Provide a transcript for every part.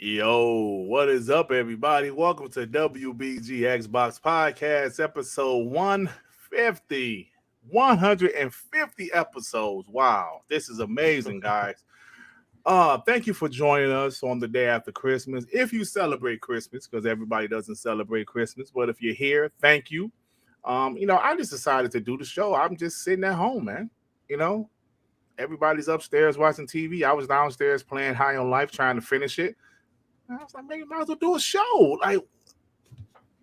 Yo, what is up, everybody? Welcome to WBG Xbox Podcast, episode 150. 150 episodes. Wow, this is amazing, guys. Thank you for joining us on the day after Christmas. If you celebrate Christmas, because everybody doesn't celebrate Christmas, but if you're here, thank you. I just decided to do the show. I'm just sitting at home, man. Everybody's upstairs watching TV. I was downstairs playing High on Life, trying to finish it. I was like, maybe might as well do a show. Like,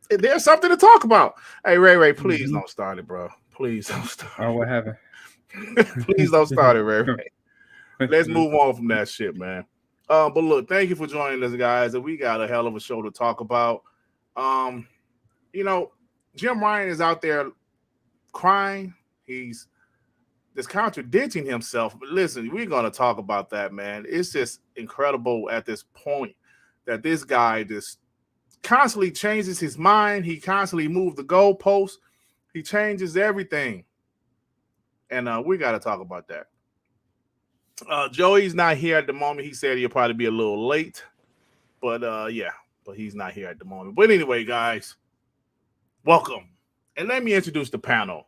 there's something to talk about. Hey, Ray, please don't start it, bro. Please don't start it. Oh, what happened? Please don't start it, Ray. Let's move on from that shit, man. But look, thank you for joining us, guys. And we got a hell of a show to talk about. Jim Ryan is out there crying. He's just contradicting himself. But listen, we're going to talk about that, man. It's just incredible at this point that this guy just constantly changes his mind. He constantly moves the goalposts. He changes everything. And we got to talk about that. Joey's not here at the moment. He said he'll probably be a little late. But he's not here at the moment. But anyway, guys, welcome. And let me introduce the panel.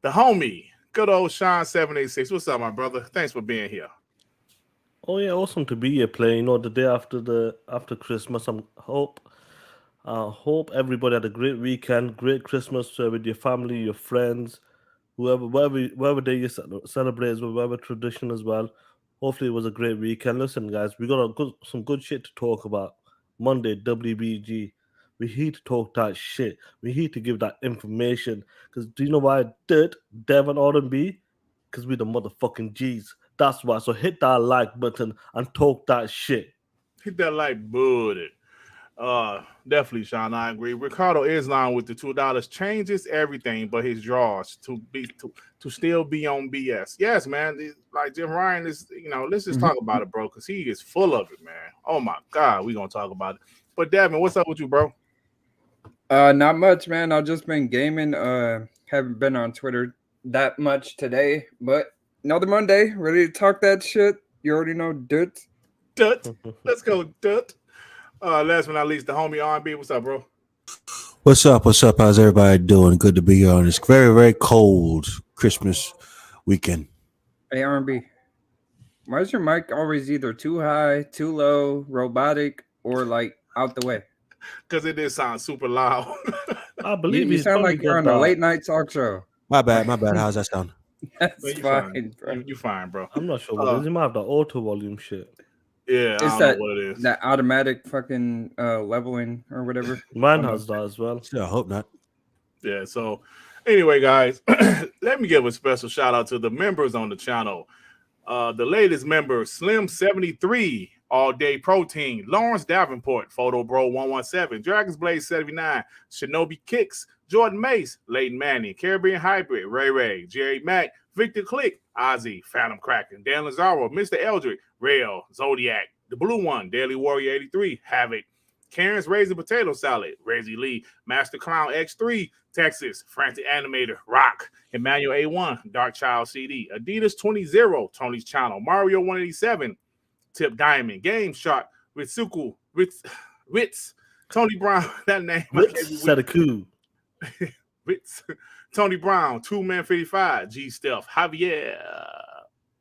The homie, good old Sean786. What's up, my brother? Thanks for being here. Oh yeah, awesome to be here playing. The day after Christmas. Hope everybody had a great weekend, great Christmas with your family, your friends, whatever day you celebrate, whatever tradition as well. Hopefully it was a great weekend. Listen, guys, we got some good shit to talk about. Monday, WBG. We need to talk that shit. We need to give that information. Because do you know why? Durt, Dev, and R&B? Because we the motherfucking G's. That's why. So hit that like button and talk that shit. Hit that like button. Definitely, Sean. I agree. Ricardo Islam with the $2 changes everything, but his draws to still be on BS. Yes, man. Like Jim Ryan is. Let's just talk about it, bro, because he is full of it, man. Oh my God, we gonna talk about it. But Devin, what's up with you, bro? Not much, man. I've just been gaming. Haven't been on Twitter that much today, but another Monday, ready to talk that shit. You already know Durt. Let's go, Durt. Last but not least, the homie R&B. What's up, bro? What's up? How's everybody doing? Good to be here on this very, very cold Christmas weekend. Hey, R&B. Why is your mic always either too high, too low, robotic, or like out the way? Because it did sound super loud. I believe you sound like you're on a late night talk show. My bad. How's that sound? That's fine, bro. You're fine, bro. I'm not sure what it is. You might have the auto volume shit. Yeah, it's I don't know what it is. That automatic fucking leveling or whatever. Mine has that as well. Yeah, I hope not. Yeah, so anyway, guys, let me give a special shout out to the members on the channel. The latest member, Slim73, All Day Protein, Lawrence Davenport, Photo Bro 117, Dragon's Blade 79, Shinobi Kicks, Jordan Mace, Leighton Manning, Caribbean Hybrid, Ray, Jerry Mack, Victor Click, Ozzy, Phantom Kraken, Dan Lazaro, Mr. Eldrick, Rail, Zodiac, The Blue One, Daily Warrior 83, Havoc, Karen's Raisin Potato Salad, Razy Lee, Master Clown X3, Texas, Frantic Animator, Rock, Emmanuel A1, Dark Child CD, Adidas 20, Tony's Channel, Mario 187, Tip Diamond, Game Shark, Ritsuku, Ritz, Tony Brown, that name. Setaku. Ritz, Tony Brown, 2Man55, G Stealth, Javier,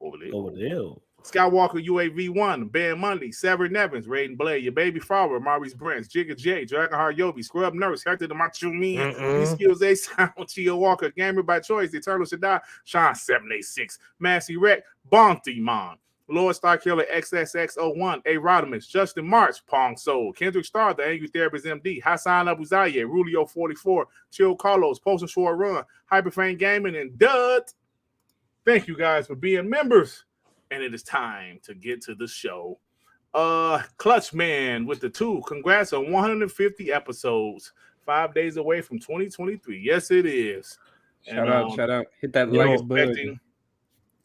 over there. Skywalker UAV1, Ben Mundy, Severin Nevins, Raiden Blade, Your Baby Father, Maurice Brents, Jigga J, Dragonheart Yobi, Scrub Nurse, Hector the Macho Man, Skills A Sound, Chia Walker, Gamer by Choice, The Eternal Shaddai, Sean786, Massey Rec, Bounty Mon, Lord Star Killer XSX01, A Rodimus, Justin March, Pong Soul, Kendrick Star, The Angry Therapist MD, Hassan Abuzaye, Rulio 44, Chill Carlos, Post Short Run, Hyperfane Gaming, and Dud. Thank you guys for being members. And it is time to get to the show. Clutch Man with the 2. Congrats on 150 episodes. 5 days away from 2023. Yes, it is. Shout out. Hit that like button.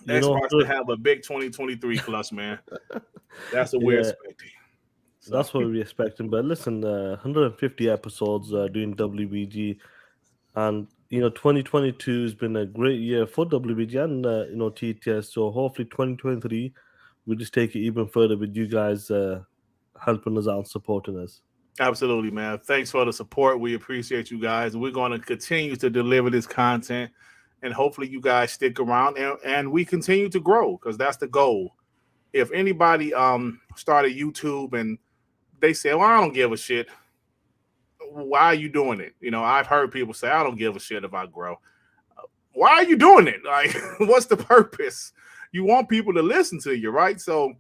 Xbox to have a big 2023 Clutch Man. That's what we're expecting. So. That's what we're expecting. But listen, 150 episodes doing WBG. And 2022 has been a great year for WBG and TTS. So hopefully 2023 we'll just take it even further with you guys helping us out, supporting us. Absolutely, man. Thanks for the support. We appreciate you guys. We're going to continue to deliver this content, and hopefully you guys stick around and we continue to grow, because that's the goal. If anybody started YouTube and they say, well, I don't give a shit, why are you doing it? You know, I've heard people say, I don't give a shit if I grow. Why are you doing it? Like, what's the purpose? You want people to listen to you, right? So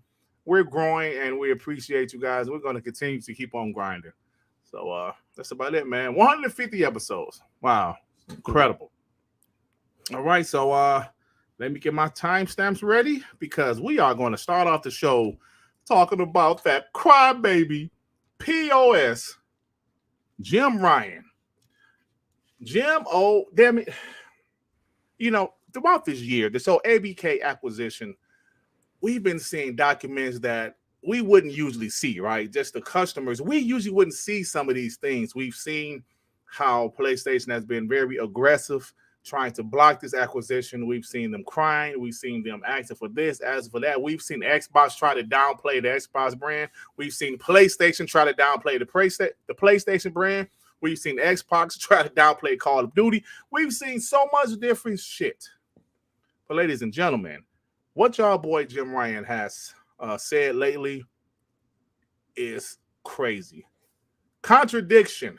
we're growing and we appreciate you guys. We're going to continue to keep on grinding. So that's about it, man. 150 episodes. Wow. Incredible. All right. So let me get my timestamps ready, because we are going to start off the show talking about that crybaby POS, Jim Ryan. Jim, oh, damn it. You know, throughout this year, this whole ABK acquisition, we've been seeing documents that we wouldn't usually see, right? Just the customers. We usually wouldn't see some of these things. We've seen how PlayStation has been very aggressive trying to block this acquisition. We've seen them crying. We've seen them asking for this, asking for that. We've seen Xbox try to downplay the Xbox brand. We've seen PlayStation try to downplay the PlayStation brand. We've seen Xbox try to downplay Call of Duty. We've seen so much different shit. But ladies and gentlemen, what y'all boy Jim Ryan has said lately is crazy. Contradiction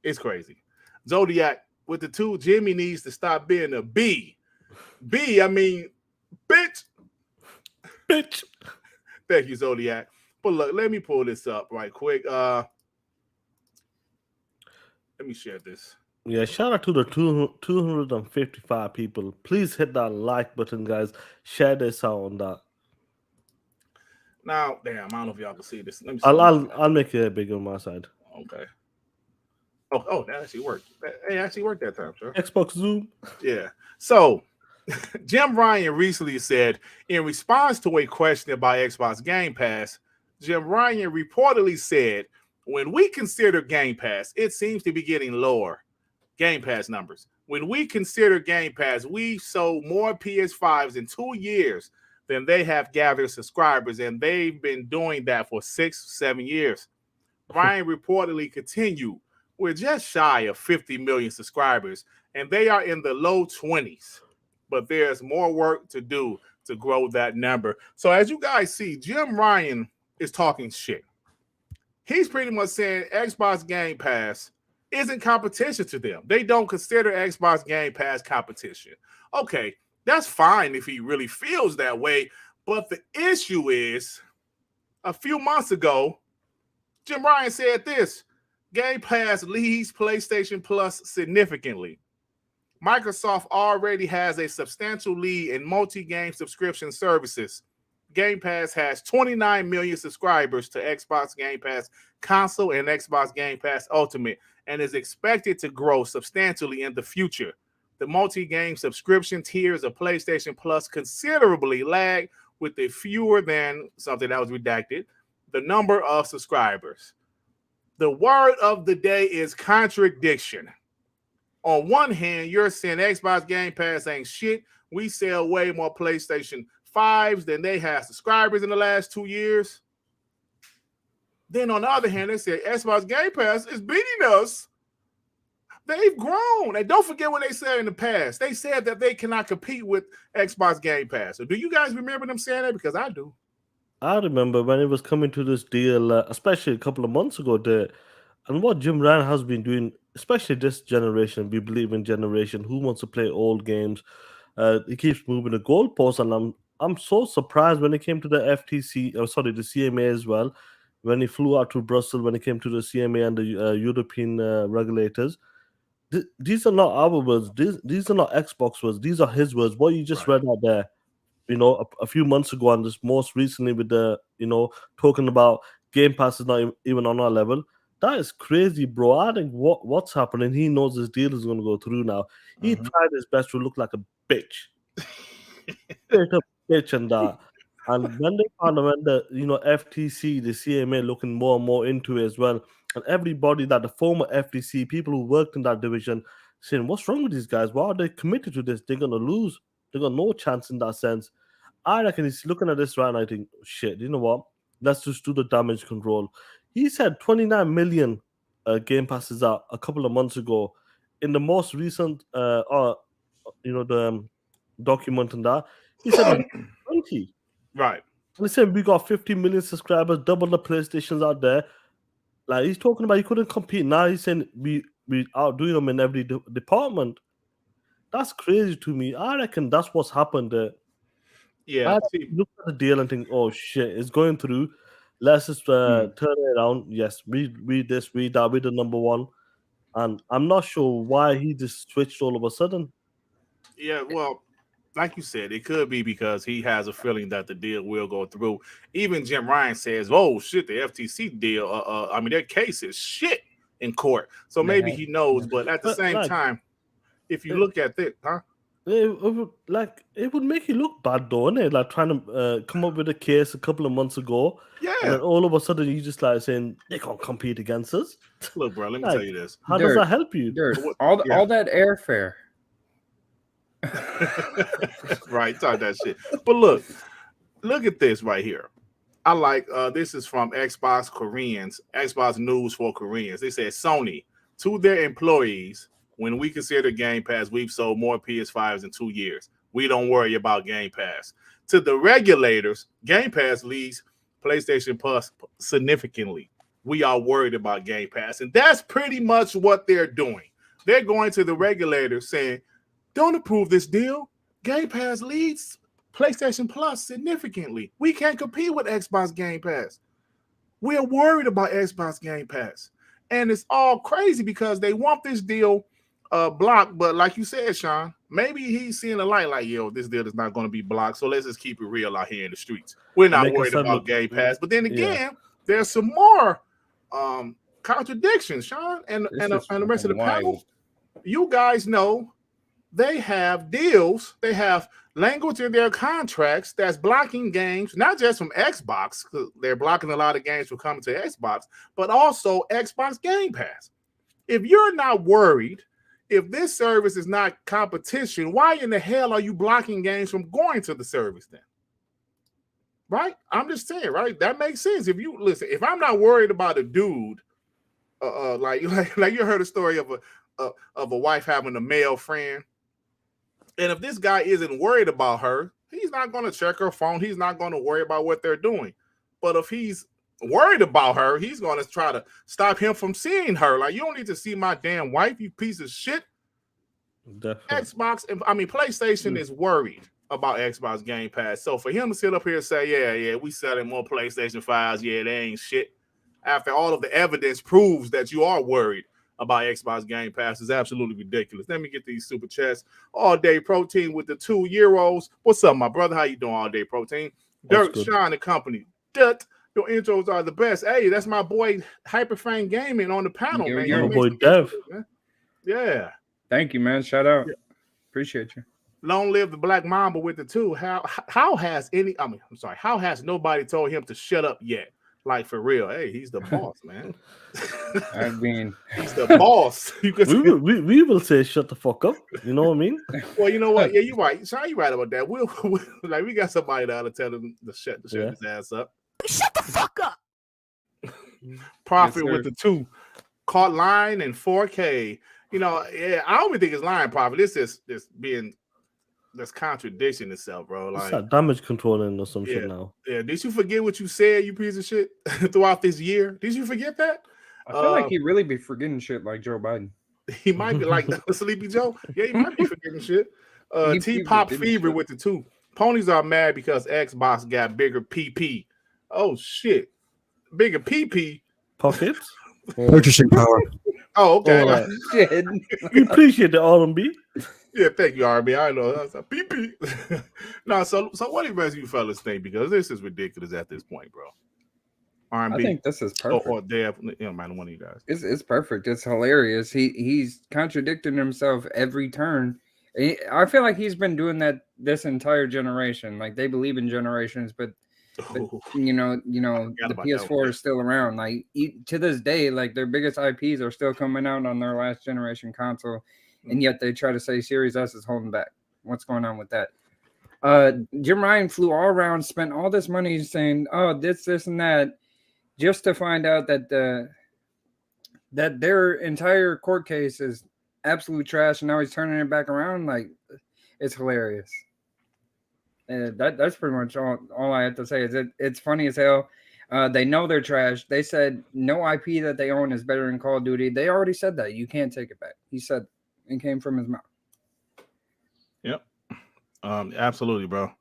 is crazy. Zodiac, with the two, Jimmy needs to stop being a B. I mean, bitch. Bitch. Thank you, Zodiac. But look, let me pull this up right quick. Let me share this. Yeah, shout out to the 255 people. Please hit that like button, guys. Share this out on that. Now, damn, I don't know if y'all can see this. Let me see. I'll make it bigger on my side. Okay. Oh, that actually worked. It actually worked that time, sir. Xbox Zoom. Yeah. So, Jim Ryan recently said, in response to a question about Xbox Game Pass, Jim Ryan reportedly said, when we consider Game Pass, it seems to be getting lower. Game Pass numbers. When we consider Game Pass, we sold more PS5s in 2 years than they have gathered subscribers, and they've been doing that for 6-7 years. Ryan reportedly continued, we're just shy of 50 million subscribers, and they are in the low 20s. But there's more work to do to grow that number. So as you guys see, Jim Ryan is talking shit. He's pretty much saying Xbox Game Pass isn't competition to them. They don't consider Xbox Game Pass competition. Okay, that's fine if he really feels that way. But the issue is, a few months ago, Jim Ryan said this: Game Pass leads PlayStation Plus significantly. Microsoft already has a substantial lead in multi-game subscription services. Game Pass has 29 million subscribers to Xbox Game Pass Console and Xbox Game Pass Ultimate, and is expected to grow substantially in the future. The multi-game subscription tiers of PlayStation Plus considerably lag with the fewer than, something that was redacted, the number of subscribers. The word of the day is contradiction. On one hand, you're saying Xbox Game Pass ain't shit. We sell way more PlayStation 5s than they have subscribers in the last 2 years. Then on the other hand, they say Xbox Game Pass is beating us. They've grown. And don't forget what they said in the past. They said that they cannot compete with Xbox Game Pass. So do you guys remember them saying that? Because I do. I remember when it was coming to this deal, especially a couple of months ago, and what Jim Ryan has been doing, especially this generation, we believe in generation, who wants to play old games. He keeps moving the goalposts, and I'm so surprised when it came to the the CMA as well, when he flew out to Brussels, when it came to the CMA and the European regulators. These are not our words. These are not Xbox words. These are his words. What you just read out there, a few months ago, and just most recently with the, talking about Game Pass is not even on our level. That is crazy, bro. I think what's happening, he knows his deal is going to go through now. He tried his best to look like a bitch. Straight up bitch and that. And when they found out, when the FTC, the CMA looking more and more into it as well, and everybody that the former FTC, people who worked in that division, saying, what's wrong with these guys? Why are they committed to this? They're going to lose. They got no chance in that sense. I reckon he's looking at this right and I think, shit, you know what? let's just do the damage control. He said 29 million Game Passes out a couple of months ago. In the most recent, the document and that, he said 20. Right. He said we got 50 million subscribers, double the PlayStations out there. Like, he's talking about he couldn't compete. Now he's saying we outdoing them in every department. That's crazy to me. I reckon that's what's happened there. Yeah. Look at the deal and think, oh shit, it's going through. Let's just turn it around. Yes, we this, we that, we the number one. And I'm not sure why he just switched all of a sudden. Yeah, well, like you said, it could be because he has a feeling that the deal will go through. Even Jim Ryan says, "Oh shit, the FTC deal. Their case is shit in court." So maybe he knows, but at the same time, if you look at it, it would make you look bad, though, innit? Like trying to come up with a case a couple of months ago, and then all of a sudden you just like saying they can't compete against us. Look, bro, let me tell you this. How does that help you? All that airfare. Right, talk that shit. But look at this right here. I like this is from Xbox Koreans, Xbox News for Koreans. They said Sony to their employees, when we consider Game Pass, we've sold more PS5s in 2 years. We don't worry about Game Pass. To the regulators, Game Pass leads PlayStation Plus significantly. We are worried about Game Pass. And that's pretty much what they're doing. They're going to the regulators saying, don't approve this deal. Game Pass leads PlayStation Plus significantly. We can't compete with Xbox Game Pass. We're worried about Xbox Game Pass. And it's all crazy because they want this deal blocked. But like you said, Sean, maybe he's seeing a light like, yo, this deal is not going to be blocked. So let's just keep it real out here in the streets. We're not worried about Game Pass. But then again, there's some more contradictions, Sean, and the rest of the panel. You guys know they have deals. They have language in their contracts that's blocking games, not just from Xbox, because they're blocking a lot of games from coming to Xbox, but also Xbox Game Pass. If you're not worried, if this service is not competition, why in the hell are you blocking games from going to the service then? Right? I'm just saying, right? That makes sense. If you listen, if I'm not worried about a dude, like you heard a story of a wife having a male friend, and if this guy isn't worried about her, he's not going to check her phone. He's not going to worry about what they're doing. But if he's worried about her, he's going to try to stop him from seeing her. Like, you don't need to see my damn wife, you piece of shit. Definitely. PlayStation is worried about Xbox Game Pass. So for him to sit up here and say, yeah, we selling more PlayStation 5s, yeah, they ain't shit. After all of the evidence proves that you are worried about Xbox Game Pass is absolutely ridiculous. Let me get these super chats. All Day Protein with the 2 euros. What's up, my brother? How you doing, All Day Protein? Durt, Sean, and company. Durt, your intros are the best. Hey, that's my boy Hyperfang Gaming on the panel, man. Your boy Dev. Yeah. Thank you, man. Shout out. Yeah. Appreciate you. Long live the Black Mamba with the 2. How has nobody told him to shut up yet? Like, for real. Hey, he's the boss, man. I mean, he's the boss. We will say shut the fuck up. You know what I mean? Well, you know what? Yeah, you're right. Sean, you're right about that. We got somebody that'll tell him to shut his ass up. Shut the fuck up. Profit with the 2. Caught line in 4K. I don't even think it's lying, Profit. This is that's contradiction itself, bro. Like, it's that damage controlling or some shit now. Yeah. Did you forget what you said, you piece of shit, throughout this year? Did you forget that? I feel like he really be forgetting shit like Joe Biden. He might be like Sleepy Joe. Yeah, he might be forgetting shit. T-Pop Fever with the 2. Ponies are mad because Xbox got bigger PP. Oh shit. Bigger PP. Pockets? Purchasing power. Oh, okay. Oh, shit. We appreciate the R&B. Yeah, thank you, R&B. I know. That's a PP. No, so what do you guys, you fellas think? Because this is ridiculous at this point, bro. R&B. I think this is perfect. Or Dev, man, one of you guys. It's perfect. It's hilarious. He's contradicting himself every turn. I feel like he's been doing that this entire generation. Like, they believe in generations, but the PS4 is still around. Like, to this day, like, their biggest IPs are still coming out on their last generation console, and yet they try to say Series S is holding back. What's going on with that? Jim Ryan flew all around, spent all this money saying, "Oh, this, and that," just to find out that that their entire court case is absolute trash, and now he's turning it back around. Like, it's hilarious. That's pretty much all I have to say. Is it's funny as hell. They know they're trash. They said no IP that they own is better than Call of Duty. They already said that. You can't take it back. He said it came from his mouth. Yep. Absolutely, bro.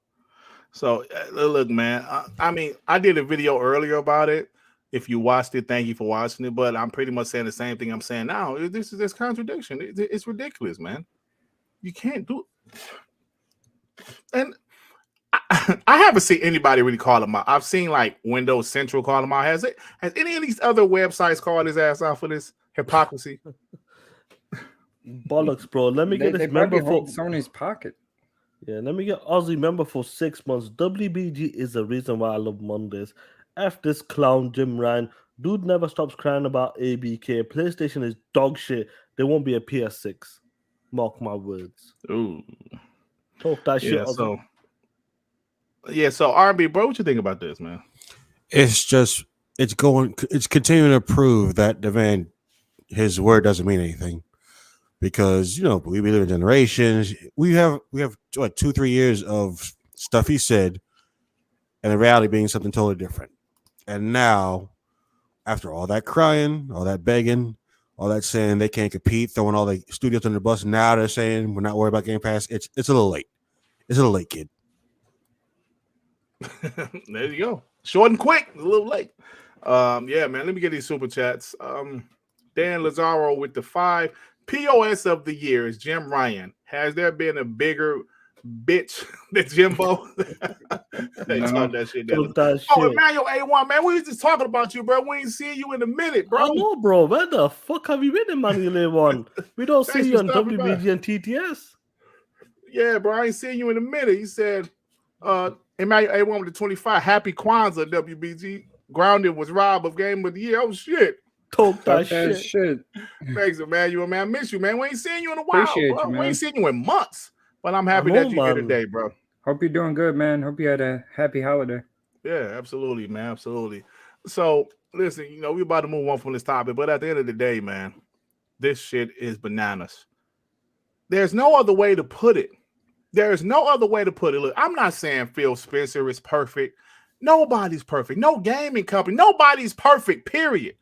So look, man. I mean, I did a video earlier about it. If you watched it, thank you for watching it. But I'm pretty much saying the same thing I'm saying now. This contradiction. It's ridiculous, man. You can't do it. And I haven't seen anybody really call him out. I've seen like Windows Central call him out. Has any of these other websites called his ass out for this hypocrisy? Bollocks, bro. Let me get this member for Sony's pocket. Yeah, let me get Aussie member for 6 months. WBG is the reason why I love Mondays. F this clown Jim Ryan. Dude never stops crying about ABK. PlayStation is dog shit. There won't be a PS6. Mark my words. Ooh. Talk that shit. So R&B, bro, what you think about this, man? It's continuing to prove that the man, his word doesn't mean anything. Because, we live in generations. We have what, 2-3 years of stuff he said, and the reality being something totally different. And now, after all that crying, all that begging, all that saying they can't compete, throwing all the studios under the bus, now they're saying we're not worried about Game Pass. It's a little late. It's a little late, kid. There you go. Short and quick. A little late. Yeah, man. Let me get these super chats. Dan Lazaro with the 5. POS of the year is Jim Ryan. Has there been a bigger bitch than Jimbo? They talk that shit down. Emmanuel A1, man, we was just talking about you, bro. We ain't seeing you in a minute, bro. I know, bro. Where the fuck have you been, Emmanuel A1? We don't see you on WBG and TTS. Yeah, bro. I ain't seeing you in a minute. He said, Emmanuel A1 with the 25. Happy Kwanzaa, WBG. Grounded was Rob of Game of the Year. Oh, shit. Talk that shit. Thanks, Emmanuel, man. I miss you, man. We ain't seen you in a while, Appreciate bro. you, man. We ain't seen you in months. But I'm happy that you're here today, bro. Hope you're doing good, man. Hope you had a happy holiday. Yeah, absolutely, man. Absolutely. So, listen, we're about to move on from this topic, but at the end of the day, man, this shit is bananas. There's no other way to put it. There's no other way to put it. Look, I'm not saying Phil Spencer is perfect. Nobody's perfect. No gaming company. Nobody's perfect, period.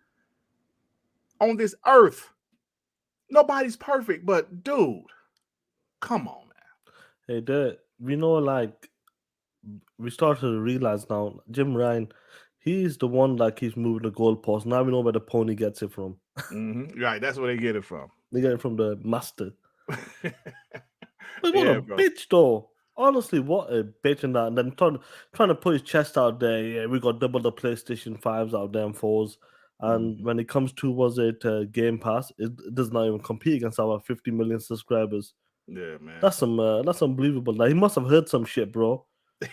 On this earth. Nobody's perfect, but dude, come on, man. Hey, we started to realize now, Jim Ryan, he's the one that keeps moving the goalpost. Now we know where the pony gets it from. Mm-hmm. Right, that's where they get it from. They get it from the master. What a bitch, though. Honestly, what a bitch in that. And then trying to put his chest out there. Yeah, we got double the PlayStation 5s out there and 4s. And when it comes to Game Pass, it does not even compete against our 50 million subscribers. Yeah, man. That's unbelievable. Like, he must have heard some shit, bro.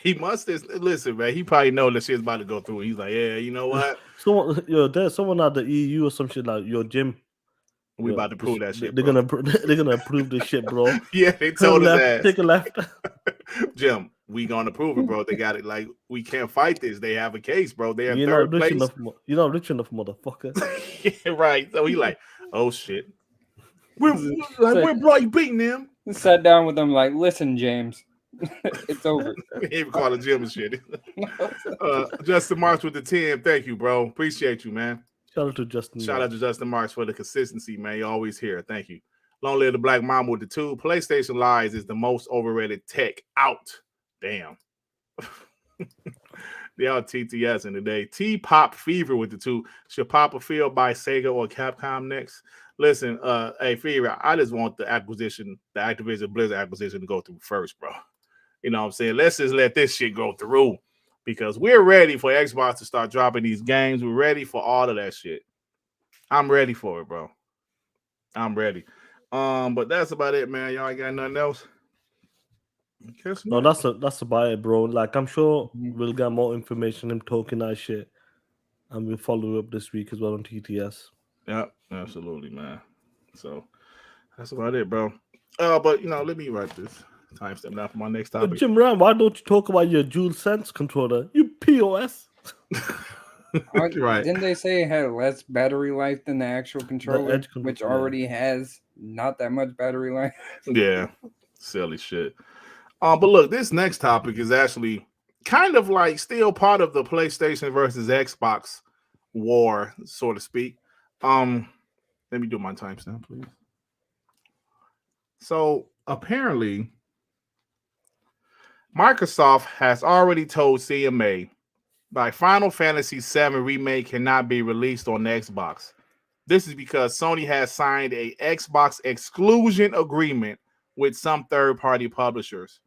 He must have. Listen, man. He probably know that shit's about to go through. He's like, yeah, you know what? There's someone at the EU or some shit like, Jim. We about to prove that shit. They're gonna approve this shit, bro. Yeah, they told us that. Take a left. Jim, we gonna prove it, bro. They got it. Like, we can't fight this. They have a case, bro. They have you're third not rich place. You're not rich enough, motherfucker. Yeah, right. So he like, oh shit. We're beating them. Sat down with them like, listen, James, it's over. He even called Jim and shit. Justin Marks with the 10. Thank you, bro. Appreciate you, man. Shout out to Justin Marks for the consistency, man. You're always here. Thank you. Long live the Black Mama with the 2. PlayStation Lies is the most overrated tech out. Damn. They are TTS in the day. T-Pop Fever with the 2. Should Papa Field buy Sega or Capcom next? Listen, hey, Fever, I just want the Activision Blizzard acquisition to go through first, bro. You know what I'm saying? Let's just let this shit go through. Because we're ready for Xbox to start dropping these games. We're ready for all of that shit. I'm ready for it, bro. I'm ready. But that's about it, man. Y'all ain't got nothing else? No, that's about it, bro. Like, I'm sure we'll get more information, him talking that shit. And we'll follow up this week as well on TTS. Yeah, absolutely, man. So that's about it, bro. But let me write this. Timestamp now for my next topic. Jim Ram, why don't you talk about your DualSense controller? You POS. Right. Didn't they say it had less battery life than the actual controller, which already has not that much battery life? Yeah, silly shit. But look, this next topic is actually kind of like still part of the PlayStation versus Xbox war, so to speak. Let me do my timestamp, please. So apparently, Microsoft has already told CMA that Final Fantasy VII Remake cannot be released on Xbox. This is because Sony has signed a Xbox exclusion agreement with some third-party publishers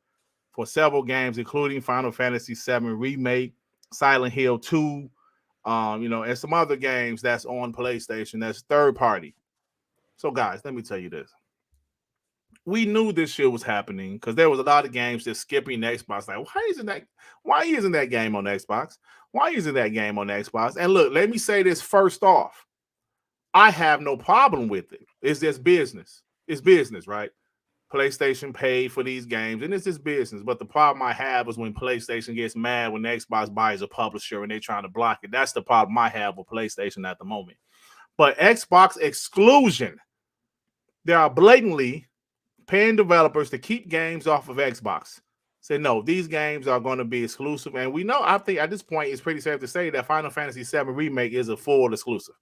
for several games, including Final Fantasy VII Remake, Silent Hill 2, and some other games that's on PlayStation that's third-party. So, guys, let me tell you this. We knew this shit was happening because there was a lot of games just skipping Xbox. Like, why isn't that game on Xbox? Why isn't that game on Xbox? And look, let me say this first off. I have no problem with it. It's just business. It's business, right? PlayStation paid for these games, and it's just business. But the problem I have is when PlayStation gets mad when Xbox buys a publisher and they're trying to block it. That's the problem I have with PlayStation at the moment. But Xbox exclusion, they are blatantly paying developers to keep games off of Xbox. Say, no, these games are going to be exclusive. And we know, I think at this point, it's pretty safe to say that Final Fantasy VII Remake is a full exclusive.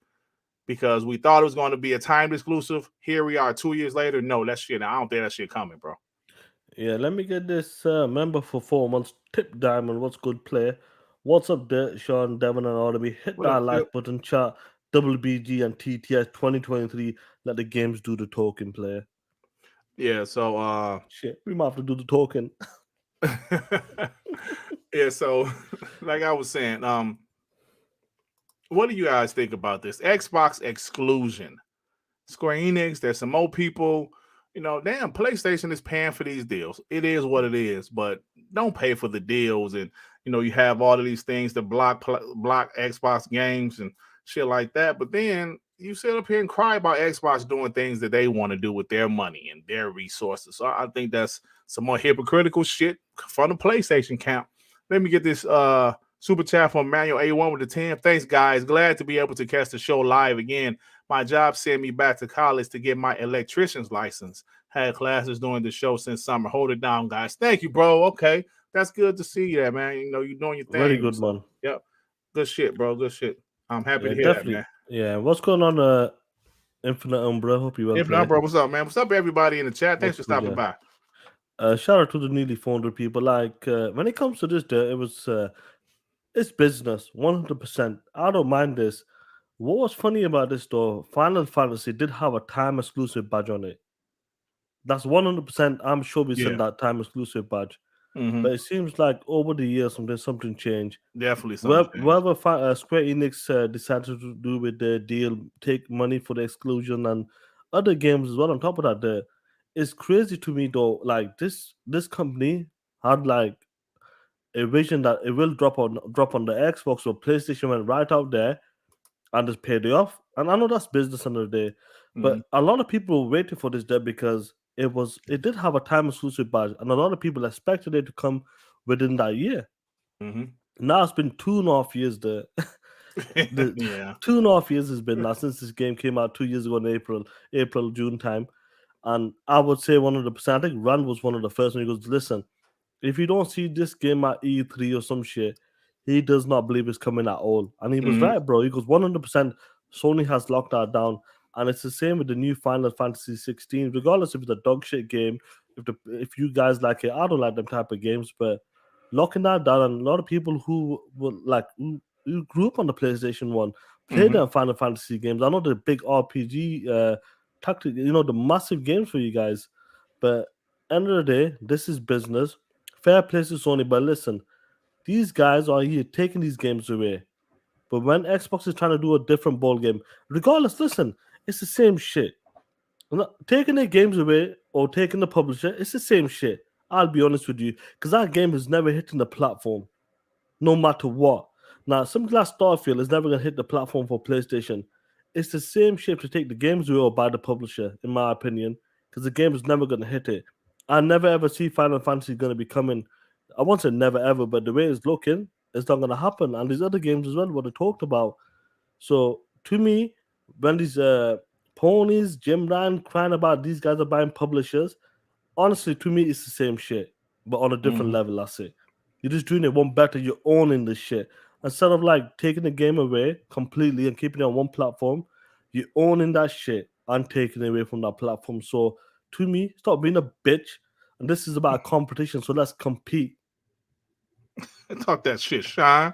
Because we thought it was going to be a timed exclusive. Here we are 2 years later. No, that shit, I don't think that shit coming, bro. Yeah, let me get this member for 4 months. Tip Diamond, what's good, player? What's up, there, Sean, Devon, and all of me? Hit that like button, chat, WBG and TTS 2023. Let the games do the talking, player. Yeah, so shit, we might have to do the talking. Yeah, so like I was saying, what do you guys think about this Xbox exclusion? Square Enix, there's some more people, damn, PlayStation is paying for these deals. It is what it is, but don't pay for the deals. And, you have all of these things that block Xbox games and shit like that. But then you sit up here and cry about Xbox doing things that they want to do with their money and their resources. So I think that's some more hypocritical shit from the PlayStation camp. Let me get this super chat from Manuel A1 with the 10. Thanks, guys. Glad to be able to catch the show live again. My job sent me back to college to get my electrician's license. Had classes during the show since summer. Hold it down, guys. Thank you, bro. Okay. That's good to see you there, man. You're doing your thing. Very good, man. Yep. Good shit, bro. Good shit. I'm happy to hear that, man. Yeah. What's going on, Infinite Umbra? Hope you well. Infinite Umbra, what's up, man? What's up, everybody in the chat? Thanks for stopping by. Shout out to the nearly 400 people. Like, when it comes to this, it was it's business, 100%. I don't mind this. What was funny about this, though, Final Fantasy did have a time exclusive badge on it. That's 100%. I'm sure we sent that time exclusive badge. Mm-hmm. But it seems like over the years, something changed. Definitely something. Whoever Square Enix decided to do with the deal, take money for the exclusion and other games as well. On top of that, it's crazy to me though. Like this company had like a vision that it will drop on the Xbox or PlayStation, went right out there and just paid it off. And I know that's business end of the day, but a lot of people were waiting for this day because it did have a time exclusive badge, and a lot of people expected it to come within that year. Mm-hmm. Now it's been 2.5 years there. 2.5 years has been now since this game came out 2 years ago in April, June time. And I would say 100%. I think Rand was one of the first when he goes, listen, if you don't see this game at E3 or some shit, he does not believe it's coming at all. And he was right, bro. He goes, 100%, Sony has locked that down. And it's the same with the new Final Fantasy 16. Regardless if it's a dog shit game, if you guys like it, I don't like them type of games, but locking that down, and a lot of people who were like who grew up on the PlayStation 1 played them Final Fantasy games. I know the big RPG tactic, the massive games for you guys. But end of the day, this is business. Fair play to Sony, but listen, these guys are here taking these games away. But when Xbox is trying to do a different ball game, regardless, listen, it's the same shit. Taking their games away or taking the publisher, it's the same shit. I'll be honest with you, because that game is never hitting the platform, no matter what. Now, something like Starfield is never going to hit the platform for PlayStation. It's the same shit to take the games away or by the publisher, in my opinion, because the game is never going to hit it. I never ever see Final Fantasy going to be coming. I won't say never ever, but the way it's looking, it's not going to happen. And these other games as well, what they talked about. So to me, when these ponies, Jim Ryan crying about these guys are buying publishers, honestly, to me, it's the same shit, but on a different level, I say. You're just doing it one better, you're owning this shit. Instead of like taking the game away completely and keeping it on one platform, you're owning that shit and taking it away from that platform. So to me, stop being a bitch. And this is about competition, so let's compete. Talk that shit, Sean.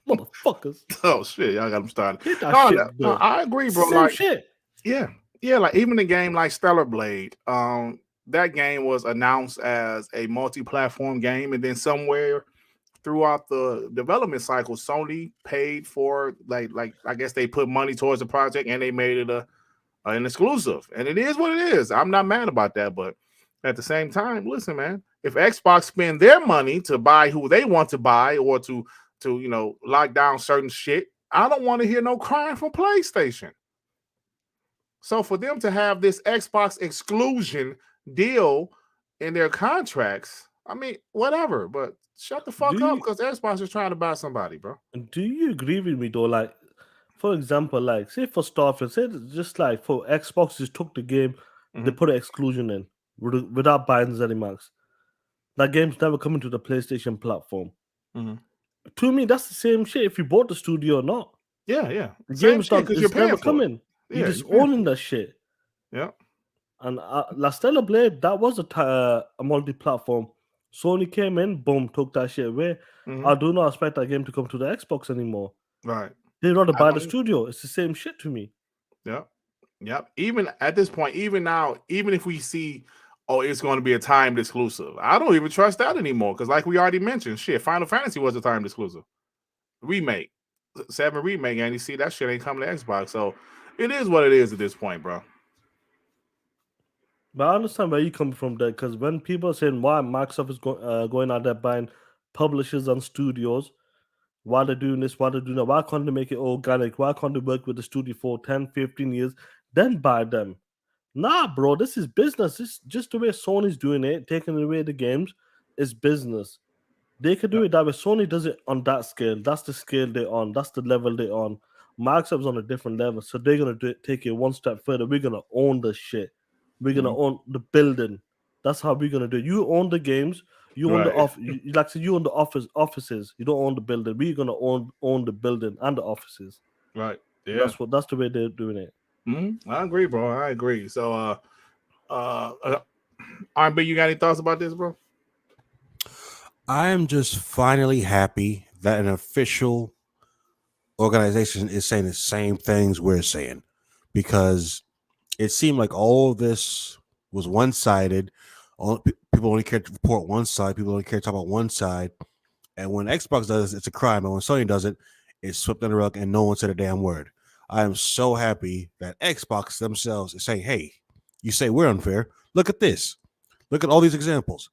Motherfuckers. Oh shit, y'all got them started. No, I agree, bro. Same like shit. Yeah, like even a game like Stellar Blade, that game was announced as a multi-platform game, and then somewhere throughout the development cycle, Sony paid for like I guess they put money towards the project and they made it an exclusive, and it is what it is. I'm not mad about that, but at the same time, listen, man, if Xbox spend their money to buy who they want to buy or to lock down certain shit, I don't want to hear no crying from PlayStation. So for them to have this Xbox exclusion deal in their contracts, I mean, whatever, but shut the fuck up because Xbox is trying to buy somebody, bro. Do you agree with me though? Like, for example, like say for Starfield, say just like for Xbox, just took the game, they put an exclusion in without buying ZeniMax. That game's never coming to the PlayStation platform. To me, that's the same shit if you bought the studio or not. Yeah. The game's not because you're never coming. You're just owning that shit. Yeah. And La Stellar Blade, that was a multi-platform. Sony came in, boom, took that shit away. I do not expect that game to come to the Xbox anymore. Right. They'd rather buy the studio. It's the same shit to me. Yep. Even at this point, even now, even if we see, it's going to be a timed exclusive, I don't even trust that anymore. Because like we already mentioned, shit, Final Fantasy was a timed exclusive. Remake. 7 Remake, and you see that shit ain't coming to Xbox. So it is what it is at this point, bro. But I understand where you come from there, because when people are saying why Microsoft is going out there buying publishers and studios, why they're doing this, why they're doing that, why can't they make it organic, why can't they work with the studio for 10, 15 years, then buy them? Nah, bro, this is business. This is just the way Sony's doing it, taking away the games, is business. They could do it that way. Sony does it on that scale. That's the scale they're on. That's the level they're on. Microsoft's on a different level, so they're going to take it one step further. We're going to own the shit. We're going to own the building. That's how we're going to do it. You own the games. You own the office. You own the offices. You don't own the building. We're going to own the building and the offices. Right. Yeah. That's the way they're doing it. I agree, bro. I agree. So, RB, you got any thoughts about this, bro? I am just finally happy that an official organization is saying the same things we're saying, because it seemed like all of this was one-sided. People only care to report one side. People only care to talk about one side. And when Xbox does it, it's a crime. And when Sony does it, it's swept under the rug and no one said a damn word. I am so happy that Xbox themselves is saying, hey, you say we're unfair. Look at this. Look at all these examples.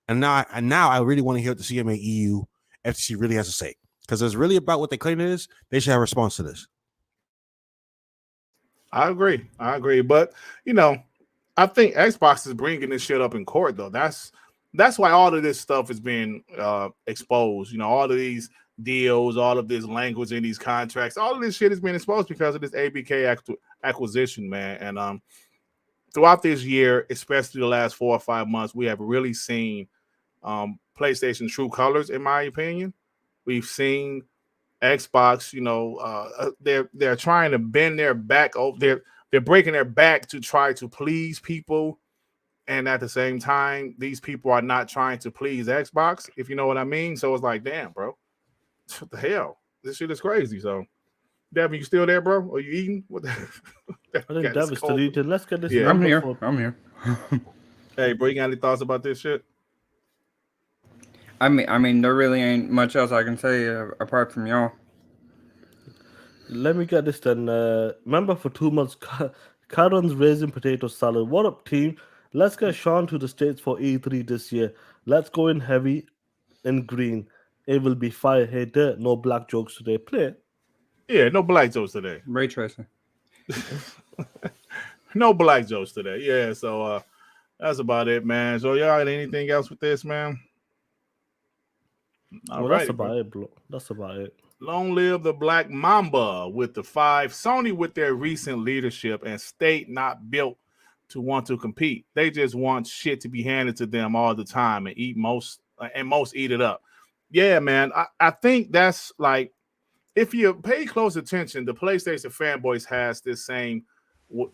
And now I really want to hear what the CMA EU FTC really has to say. Because it's really about what they claim it is. They should have a response to this. I agree. But, I think Xbox is bringing this shit up in court, though. That's why all of this stuff is being exposed. All of these deals, all of this language in these contracts, all of this shit is being exposed because of this ABK acquisition, man. And throughout this year, especially the last 4 or 5 months, we have really seen PlayStation true colors, in my opinion. We've seen Xbox, they're trying to bend their back over. They're breaking their back to try to please people, and at the same time, these people are not trying to please Xbox, if you know what I mean. So it's like, damn, bro, what the hell? This shit is crazy. So, Devin, you still there, bro? Are you eating? What the? I think Devin's still eating. Let's get this. Yeah. I'm here. Hey, bro, you got any thoughts about this shit? I mean, there really ain't much else I can say apart from y'all. Let me get this then. Remember, for 2 months, Karen's raising potato salad. What up, team? Let's get Sean to the States for E3 this year. Let's go in heavy in green. It will be fire. Hey, Durt, no black jokes today. Play it. Yeah, no black jokes today. Ray tracing. No black jokes today. Yeah, so That's about it, man. So y'all got anything else with this, man? That's about it, bro. That's about it. Long live the Black Mamba with the 5. Sony with their recent leadership and state not built to want to compete. They just want shit to be handed to them all the time and most eat it up. Yeah, man. I think that's like, if you pay close attention, the PlayStation fanboys has this same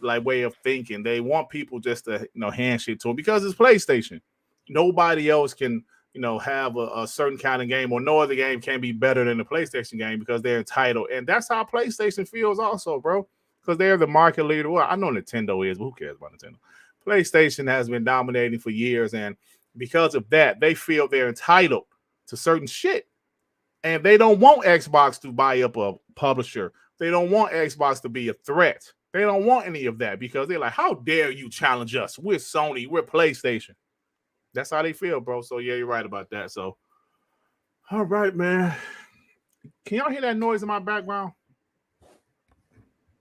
like way of thinking. They want people just to hand shit to them because it's PlayStation. Nobody else can have a certain kind of game, or no other game can be better than the PlayStation game because they're entitled. And that's how PlayStation feels also, bro, because they're the market leader. Well, I know Nintendo is, but who cares about Nintendo? PlayStation has been dominating for years, and because of that, they feel they're entitled to certain shit. And they don't want Xbox to buy up a publisher. They don't want Xbox to be a threat. They don't want any of that because they're like, how dare you challenge us? We're Sony. We're PlayStation. That's how they feel, bro. So, yeah, you're right about that. So, all right, man. Can y'all hear that noise in my background?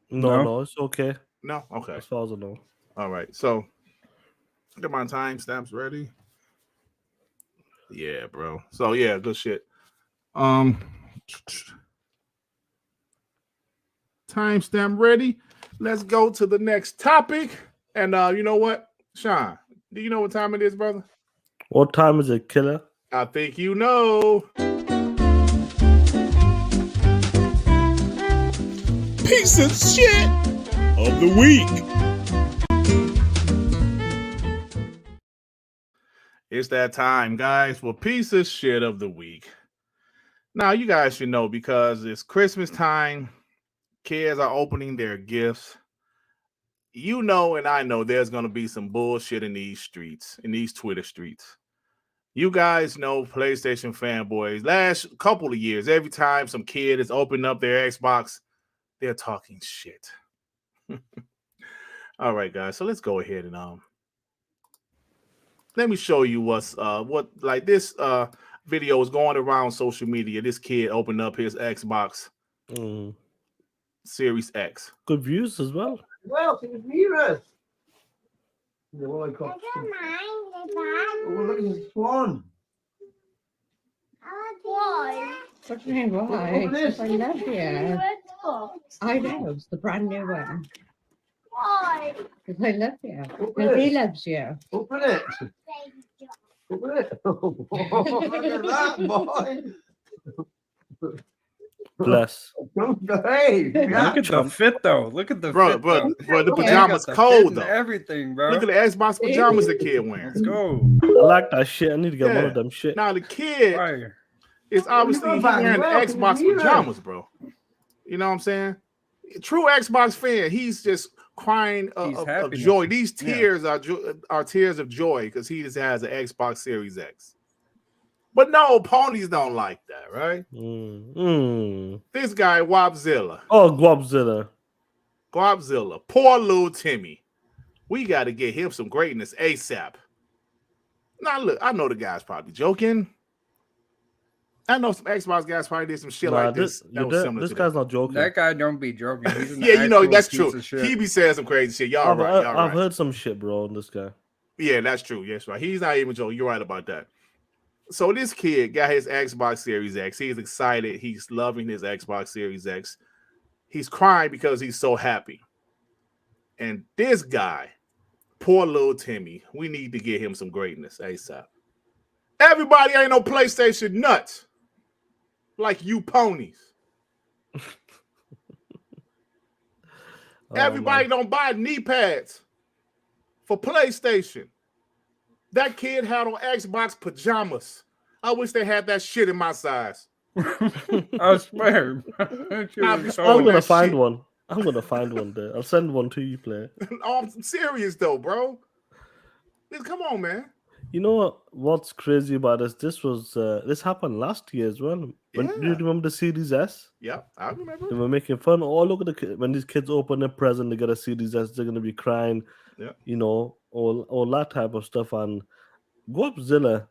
No, it's okay. No? Okay. As far as I know. All right. So, get my timestamps ready. Yeah, bro. So, yeah, good shit. Timestamp ready. Let's go to the next topic. And you know what, Sean? Do you know what time it is, brother? What time is it, killer? I think you know. Piece of shit of the week. It's that time, guys, for piece of shit of the week. Now, you guys should know because it's Christmas time. Kids are opening their gifts. You know, and I know there's going to be some bullshit in these streets, in these Twitter streets. You guys know PlayStation fanboys. Last couple of years, every time some kid is opening up their Xbox, they're talking shit. All right, guys. So let's go ahead and let me show you what this video is going around social media. This kid opened up his Xbox Series X. Good views as well. Well, to the viewers. Oh, look at this one. Why? What do you mean, why? Because I love you. I know, it's the brand new one. Why? Because I love you. Because he loves you. Open it. Open it. Look at that, boy. Bless. Don't behave. Look at the fit, though. Look at the bro, fit, bro, though. bro, the Yeah, pajamas got the cold, fit and though. everything, bro. Look at the Xbox pajamas the kid wearing. Let's go. I like that shit. I need to get one of them shit. Now, the kid Fire. is obviously he's wearing Xbox pajamas, bro. You know what I'm saying? True Xbox fan, he's just crying of joy. These tears are tears of joy because he just has an Xbox Series X. But no, ponies don't like that, right? This guy, Guapzilla. Oh, Guapzilla. Guapzilla. Poor little Timmy. We got to get him some greatness ASAP. Now, look, I know the guy's probably joking. I know some Xbox guys probably did some shit like this. This guy's not joking. That guy don't be joking. He's an yeah, you know, that's actual true. piece of shit. He be saying some crazy shit. Y'all right. I've heard some shit, bro, on this guy. Yeah, that's true. Yes, right. He's not even joking. You're right about that. So this kid got his Xbox Series X. He's excited. He's loving his Xbox Series X. He's crying because he's so happy. And this guy, poor little Timmy, we need to get him some greatness ASAP. Everybody ain't no PlayStation nuts like you ponies. Everybody don't buy knee pads for PlayStation. That kid had on Xbox pajamas. I wish they had that shit in my size. I swear. I'm gonna find one. I'm gonna find one there. I'll send one to you, player. I'm serious though, bro. Come on, man. You know what's crazy about this? This happened last year as well. Do you remember the Series S? Yeah, I remember. They were making fun. Oh, look at when these kids open a present, they get a Series S. They're gonna be crying. Yeah. You know, all that type of stuff. And Guapzilla,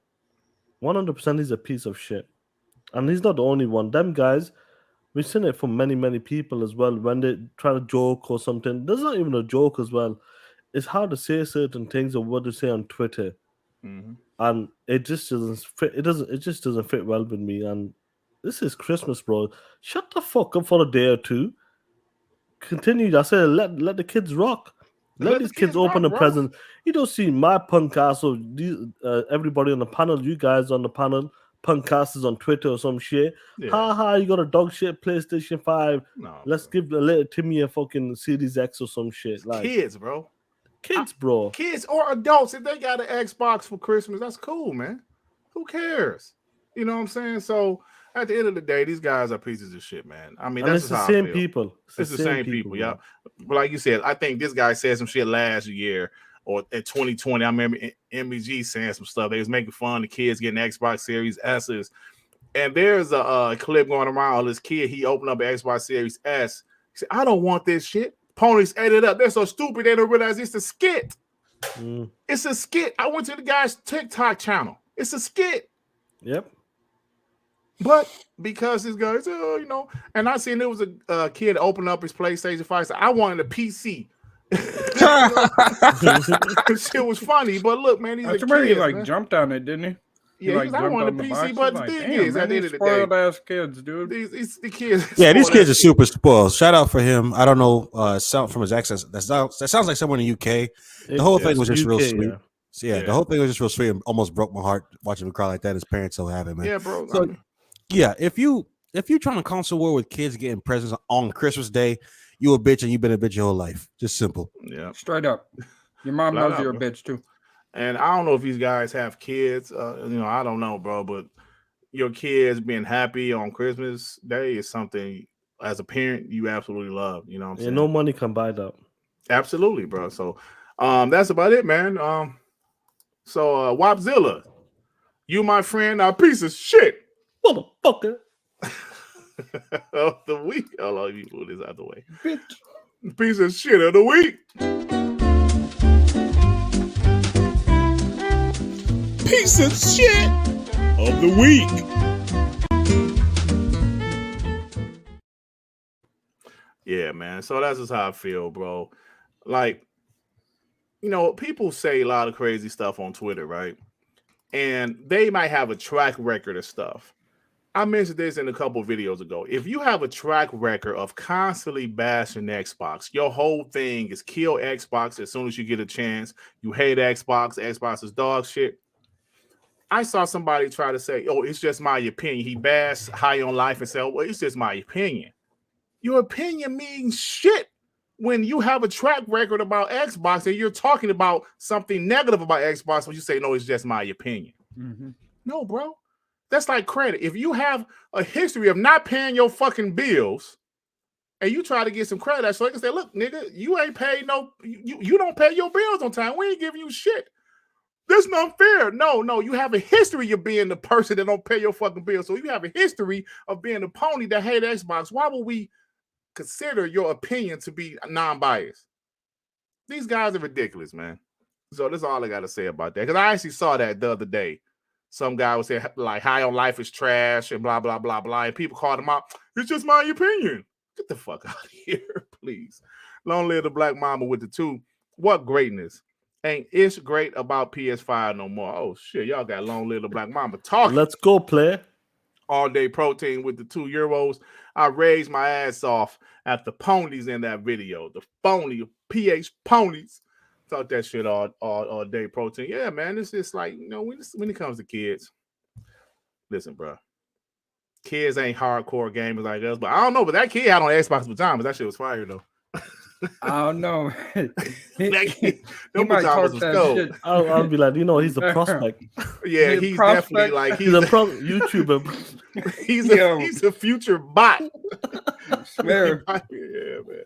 100%, he's a piece of shit. And he's not the only one. Them guys, we've seen it from many, many people as well. When they try to joke or something, there's not even a joke as well. it's hard to say certain things or what to say on Twitter, Mm-hmm. and it just doesn't fit. It just doesn't fit well with me. And this is Christmas, bro. Shut the fuck up for a day or two. Continue. I said, let the kids rock. Let these kids open the presents. You don't see my punkcast or everybody on the panel. You guys on the panel, punkcasters on Twitter or some shit. Yeah. Ha ha! You got a dog shit PlayStation 5. No, Let's give the little Timmy a fucking Series X or some shit. Like kids, bro. Kids, bro. Kids or adults, if they got an Xbox for Christmas, that's cool, man. Who cares? You know what I'm saying? So at the end of the day, these guys are pieces of shit, man. I mean, And that's it's the how same I feel. people. It's the same people, yeah. But like you said, I think this guy said some shit last year or in 2020. I remember MBG saying some stuff. They was making fun of the kids getting Xbox Series S's. And there's a clip going around of this kid. He opened up an Xbox Series S. He said, I don't want this shit. Ponies ate it up. They're so stupid they don't realize it's a skit. It's a skit. I went to the guy's TikTok channel. It's a skit. Yep. But because this guy's, you know, and I seen there was a kid open up his PlayStation 5. Said, I wanted a PC. Shit was funny, but look, man, That's where he like jumped on it, didn't he? Yeah, he I wanted a PC, but the thing is, at the end of the day, spoiled ass kids, dude. These the kids. Yeah, these kids are super spoiled. Shout out for him. I don't know, sound from his accent. That sounds like someone in the UK. The whole thing was just real sweet. Yeah. So yeah, the whole thing was just real sweet. And almost broke my heart watching him cry like that. His parents so happy, man. Yeah, bro. So, yeah, if you're trying to console war with kids getting presents on Christmas Day, you a bitch and you've been a bitch your whole life. Just simple. Yeah, straight up. Your mom knows you're a bitch too. And I don't know if these guys have kids. You know, I don't know, bro. But your kids being happy on Christmas Day is something, as a parent, you absolutely love. You know what I'm saying? No money can buy that. Absolutely, bro. So that's about it, man. So Guapzilla, you my friend, a piece of shit. Motherfucker. Of the week. Hold on, you put this out the way. Bitch. Piece of shit of the week. Piece of shit of the week. Yeah, man. So that's just how I feel, bro. Like, you know, people say a lot of crazy stuff on Twitter, right? And they might have a track record of stuff. I mentioned this in a couple of videos ago. If you have a track record of constantly bashing Xbox, your whole thing is kill Xbox as soon as you get a chance. You hate Xbox. Xbox is dog shit. I saw somebody try to say, oh, it's just my opinion. He bashed High on Life and said, well, it's just my opinion. Your opinion means shit when you have a track record about Xbox and you're talking about something negative about Xbox when you say, no, it's just my opinion. Mm-hmm. No, bro. That's like credit. If you have a history of not paying your fucking bills and you try to get some credit, so they can say, look, nigga, you ain't paid you don't pay your bills on time. We ain't giving you shit. That's not fair. No, you have a history of being the person that don't pay your fucking bills. So you have a history of being a pony that hate Xbox. Why would we consider your opinion to be non-biased? These guys are ridiculous, man. So that's all I got to say about that. Because I actually saw that the other day. Some guy was saying, like, High on Life is trash and blah, blah, blah, blah. And people called him out. It's just my opinion. Get the fuck out of here, please. Long live the black mama with the two. What greatness. Ain't it's great about PS5 no more. Oh, shit. Y'all got long live the black mama talking. Let's go, player. All day protein with the €2. I raised my ass off at the ponies in that video. The phony PH ponies. Talk that shit all day protein. Yeah, man. It's just like, you know, when it comes to kids, listen, bro. Kids ain't hardcore gamers like us, but I don't know. But that kid had on Xbox pajamas. That shit was fire though. I don't know. He might talk that shit. I'll be like, you know, he's a prospect. Yeah, he's definitely like he's a YouTuber. He's a future bot. Swear. Yeah, man.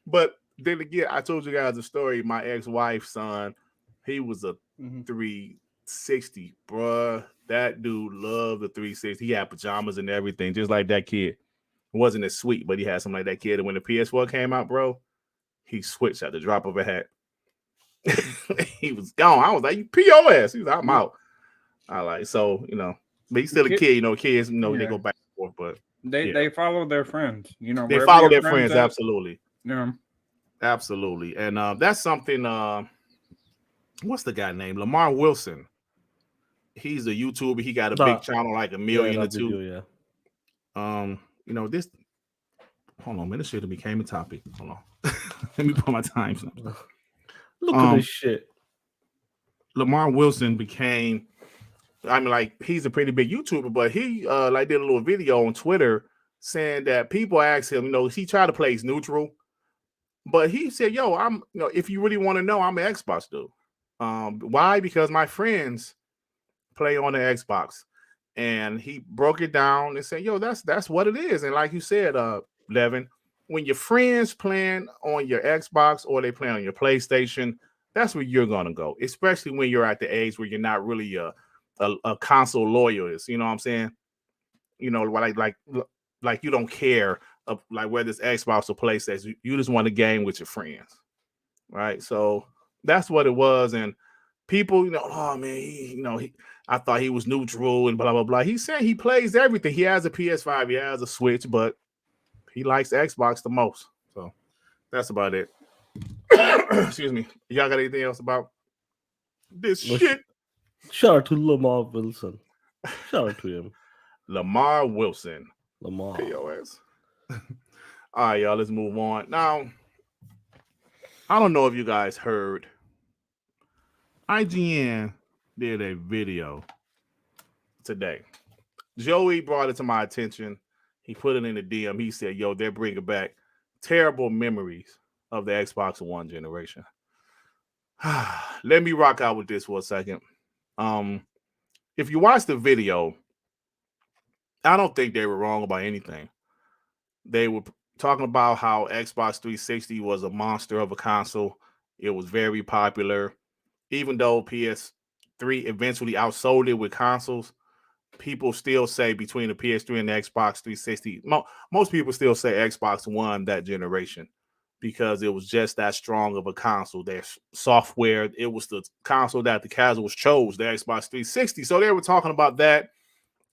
But then again, I told you guys a story. My ex-wife's son, he was a 360, bruh. That dude loved the 360. He had pajamas and everything, just like that kid. It wasn't as sweet, but he had something like that kid. And when the PS4 came out, bro, he switched at the drop of a hat. He was gone. I was like, you POS. He was like, I'm out. I like, so, you know, but he's still a kid. You know, kids, you know, they go back and forth, but they follow their friends. You know, they follow their friends, absolutely. Yeah. Absolutely. And that's something. What's the guy named? Lamar Wilson. He's a YouTuber. He got a big channel, like 1 million or two. Video, You know, this. Hold on, man. This should have became a topic. Hold on. Let me put my time. Look at this shit. Lamar Wilson became. I mean, like, he's a pretty big YouTuber, but he like did a little video on Twitter saying that people asked him, you know, he tried to play neutral, but he said, "Yo, I'm, you know, if you really want to know, I'm an Xbox dude. Why? Because my friends play on the Xbox." And he broke it down and said, "Yo, that's what it is." And like you said, Levin, when your friends playing on your Xbox or they play on your PlayStation, that's where you're gonna go, especially when you're at the age where you're not really a console loyalist. You know what I'm saying? You know, like you don't care like whether it's Xbox or PlayStation. You just want a game with your friends, right? So that's what it was. And people, you know, oh man, I thought he was neutral and blah blah blah. He said he plays everything. He has a PS5, he has a Switch, but he likes Xbox the most. So that's about it. Excuse me. Y'all got anything else about this shit? Shout out to Lamar Wilson. Shout out to him. Lamar Wilson. Lamar. POS. All right, y'all, let's move on. Now, I don't know if you guys heard. IGN did a video today. Joey brought it to my attention. He put it in the DM. He said, "Yo, they're bringing back terrible memories of the Xbox One generation." Let me rock out with this for a second. If you watch the video, I don't think they were wrong about anything. They were talking about how Xbox 360 was a monster of a console. It was very popular. Even though PS3 eventually outsold it with consoles, people still say between the PS3 and the Xbox 360, most people still say Xbox won that generation because it was just that strong of a console. Their software, it was the console that the casuals chose, the Xbox 360. So they were talking about that,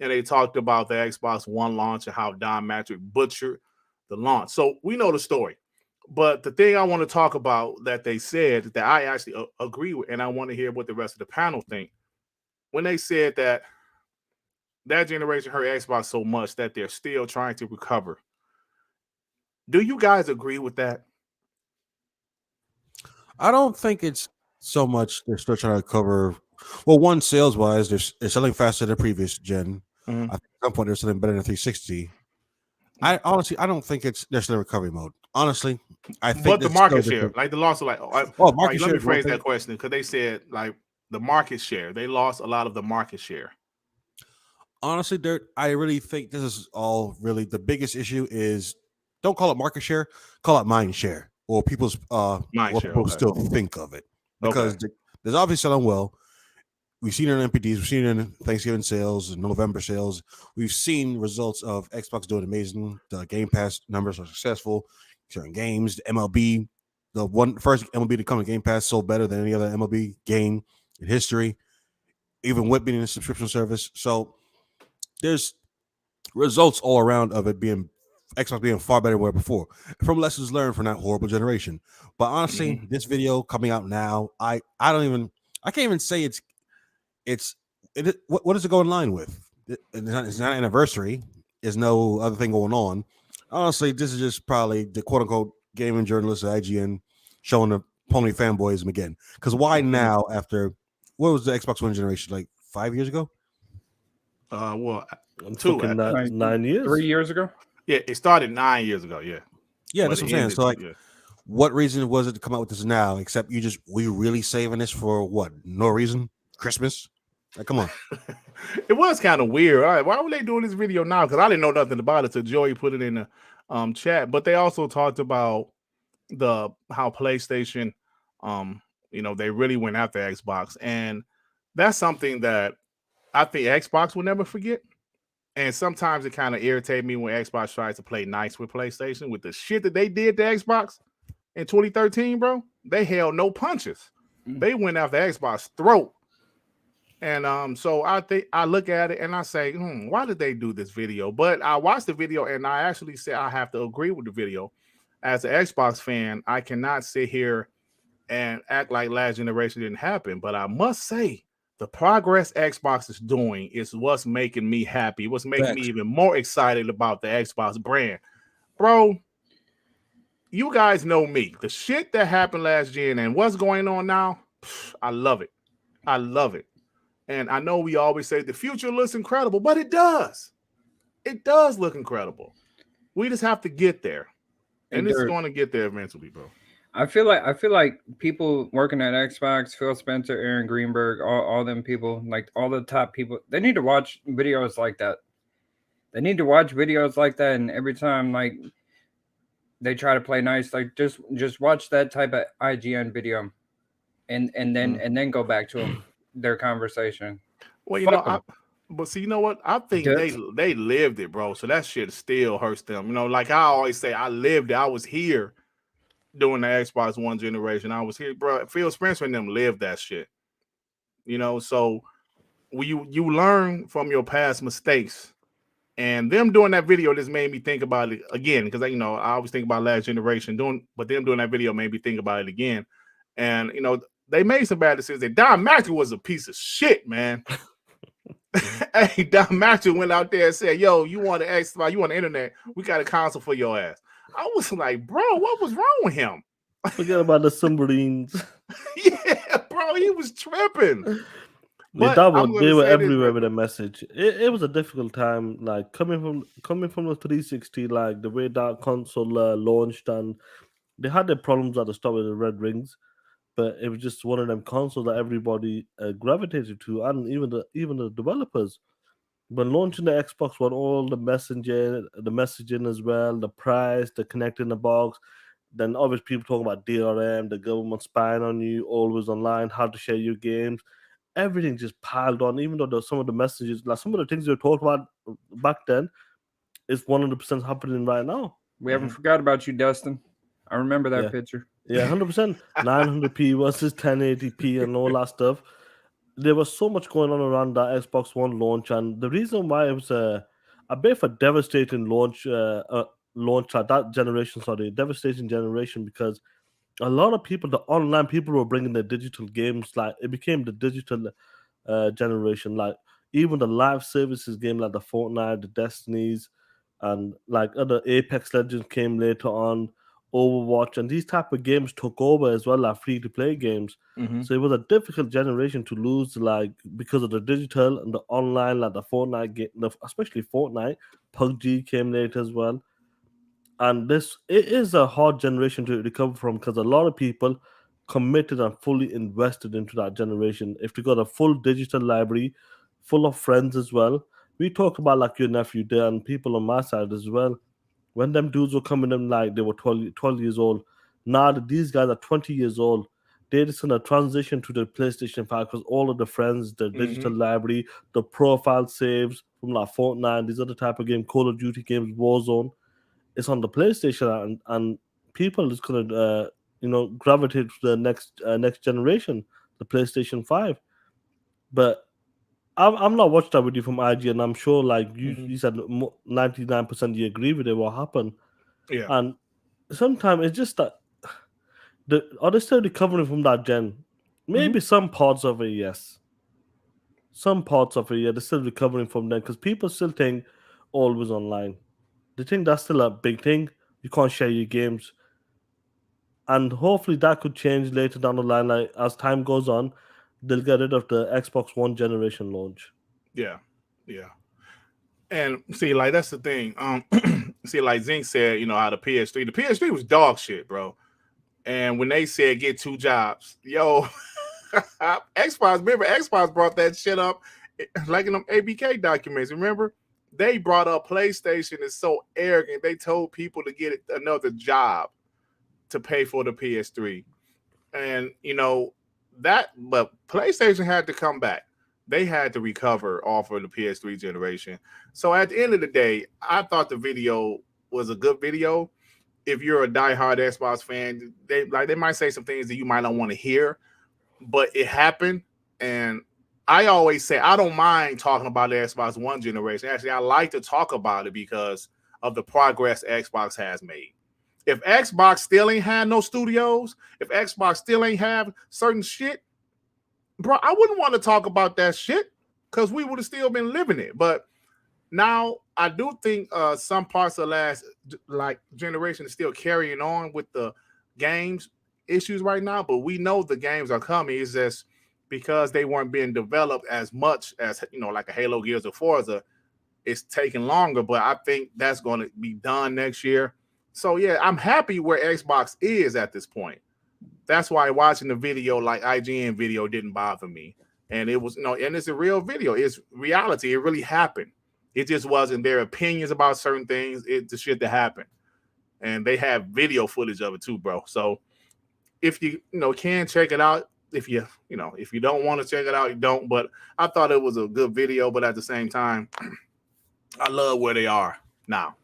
and they talked about the Xbox One launch and how Don Matrick butchered the launch. So we know the story. But the thing I want to talk about that they said that I actually agree with, and I want to hear what the rest of the panel think, when they said that generation hurt Xbox so much that they're still trying to recover. Do you guys agree with that? I don't think it's so much they're still trying to recover. Well, one, sales-wise, they're selling faster than the previous gen. Mm-hmm. I think at some point they're selling better than 360. I don't think they're still in recovery mode. Honestly, I think. But the market share, like the loss of market let share. me phrase that question because they said like the market share, they lost a lot of the market share. Honestly, Dirt, I really think this is all really the biggest issue is don't call it market share, call it mind share or people's mind share. People still think of it because there's obviously selling well. We've seen it in MPDs, we've seen it in Thanksgiving sales and November sales. We've seen results of Xbox doing amazing. The Gamepass numbers are successful. Certain games, the MLB, the first MLB to come to Game Pass sold better than any other MLB game in history, even with being a subscription service. So there's results all around of it being Xbox being far better than where before from lessons learned from that horrible generation. But honestly, this video coming out now, I can't even say what does it go in line with? It's not an anniversary. There's no other thing going on. Honestly, this is just probably the quote unquote gaming journalists at IGN showing the pony fanboyism again. Because why now after what was the Xbox One generation like 5 years ago? Well, I'm talking 9 years, 3 years ago. Yeah, it started 9 years ago. Yeah, that's what I'm saying. So like, what reason was it to come out with this now? Except we really saving this for what? No reason. Christmas. Like, come on. It was kind of weird. All right, why were they doing this video now? Because I didn't know nothing about it. So Joey put it in the chat. But they also talked about how PlayStation, they really went after Xbox, and that's something that I think Xbox will never forget. And sometimes it kind of irritates me when Xbox tries to play nice with PlayStation with the shit that they did to Xbox in 2013, bro. They held no punches. They went after Xbox's throat. And so I think I look at it and I say, why did they do this video? But I watched the video and I actually said I have to agree with the video as an Xbox fan, I cannot sit here and act like last generation didn't happen. But I must say, the progress Xbox is doing is what's making me happy. What's making me even more excited about the Xbox brand. Bro, you guys know me. The shit that happened last gen and what's going on now, I love it. I love it. And I know we always say the future looks incredible, but it does. It does look incredible. We just have to get there. And it's going to get there eventually, bro. I feel like people working at Xbox, Phil Spencer, Aaron Greenberg, all them people, like all the top people, they need to watch videos like that. They need to watch videos like that, and every time like they try to play nice, like just watch that type of IGN video, and then go back to them, their conversation. Well, you know, but see, you know what? I think they lived it, bro. So that shit still hurts them. You know, like I always say, I lived it. I was here during the Xbox One generation. I was here, bro. Phil Spencer and them lived that shit. You know, so you learn from your past mistakes. And them doing that video just made me think about it again, because I always think about last generation but them doing that video made me think about it again. And they made some bad decisions. Don Matthew was a piece of shit, man. Hey, Don Matthew went out there and said, "Yo, you want an Xbox? You want the internet? We got a console for your ass." I was like, "Bro, what was wrong with him?" Forget about the submarines. Yeah, bro, he was tripping. They were everywhere with a message. It was a difficult time, like coming from the 360, like the way that console launched, and they had their problems at the start with the red rings, but it was just one of them consoles that everybody gravitated to, and even the developers. When launching the Xbox One, all the messaging as well, the price, the connect in the box, then obviously people talking about DRM, the government spying on you, always online, how to share your games. Everything just piled on, even though some of the messages, like some of the things they were talking about back then, is 100% happening right now. We haven't forgot about you, Dustin. I remember that picture. Yeah, 100%. 900p versus 1080p and all that stuff. There was so much going on around that Xbox One launch, and the reason why it was a bit of a devastating launch at that generation, devastating generation, because a lot of people, the online people, were bringing their digital games. Like it became the digital generation. Like even the live services game, like the Fortnite, the Destinies, and like other Apex Legends came later on. Overwatch and these type of games took over as well, like free to play games. Mm-hmm. So it was a difficult generation to lose, like because of the digital and the online, like the Fortnite game, especially Fortnite. PUBG came later as well. And it is a hard generation to recover from, because a lot of people committed and fully invested into that generation. If you got a full digital library, full of friends as well. We talk about like your nephew there and people on my side as well. When them dudes were coming in like they were 12 years old. Now that these guys are 20 years old, they're just going to transition to the PlayStation 5 because all of the friends, the digital library, the profile saves from like Fortnite, these other type of games, Call of Duty games, Warzone, it's on the PlayStation, and people is going to gravitate to the next generation, the PlayStation 5. But I'm not watched that video from IG, and I'm sure like you said 99% you agree with it, what happened. Yeah. And sometimes it's just that are they still recovering from that gen? Maybe some parts of it, yes. Some parts of it, yeah, they're still recovering from that, because people still think always online. They think that's still a big thing. You can't share your games. And hopefully that could change later down the line. Like as time goes on, they'll get rid of the Xbox One generation launch. Yeah. And see, like that's the thing. See, like Zink said, how the PS3 was dog shit, bro. And when they said get 2 jobs, yo, Xbox brought that shit up like in them ABK documents. Remember? They brought up PlayStation is so arrogant. They told people to get another job to pay for the PS3. And, but PlayStation had to come back. They had to recover off of the PS3 generation. So at the end of the day, I thought the video was a good video. If you're a diehard Xbox fan, they might say some things that you might not want to hear, but it happened. And I always say I don't mind talking about the Xbox One generation. Actually, I like to talk about it because of the progress Xbox has made. If Xbox still ain't had no studios, if Xbox still ain't have certain shit, bro, I wouldn't want to talk about that shit because we would have still been living it. But now I do think some parts of last generation is still carrying on with the games issues right now, but we know the games are coming. It's just because they weren't being developed as much as, like a Halo, Gears, or Forza, it's taking longer, but I think that's going to be done next year. So yeah, I'm happy where Xbox is at this point. That's why watching the video, like IGN video, didn't bother me. And it was, and it's a real video. It's reality. It really happened. It just wasn't their opinions about certain things. It's the shit that happened. And they have video footage of it too, bro. So if you, can check it out, if you don't want to check it out, you don't. But I thought it was a good video, but at the same time, I love where they are now.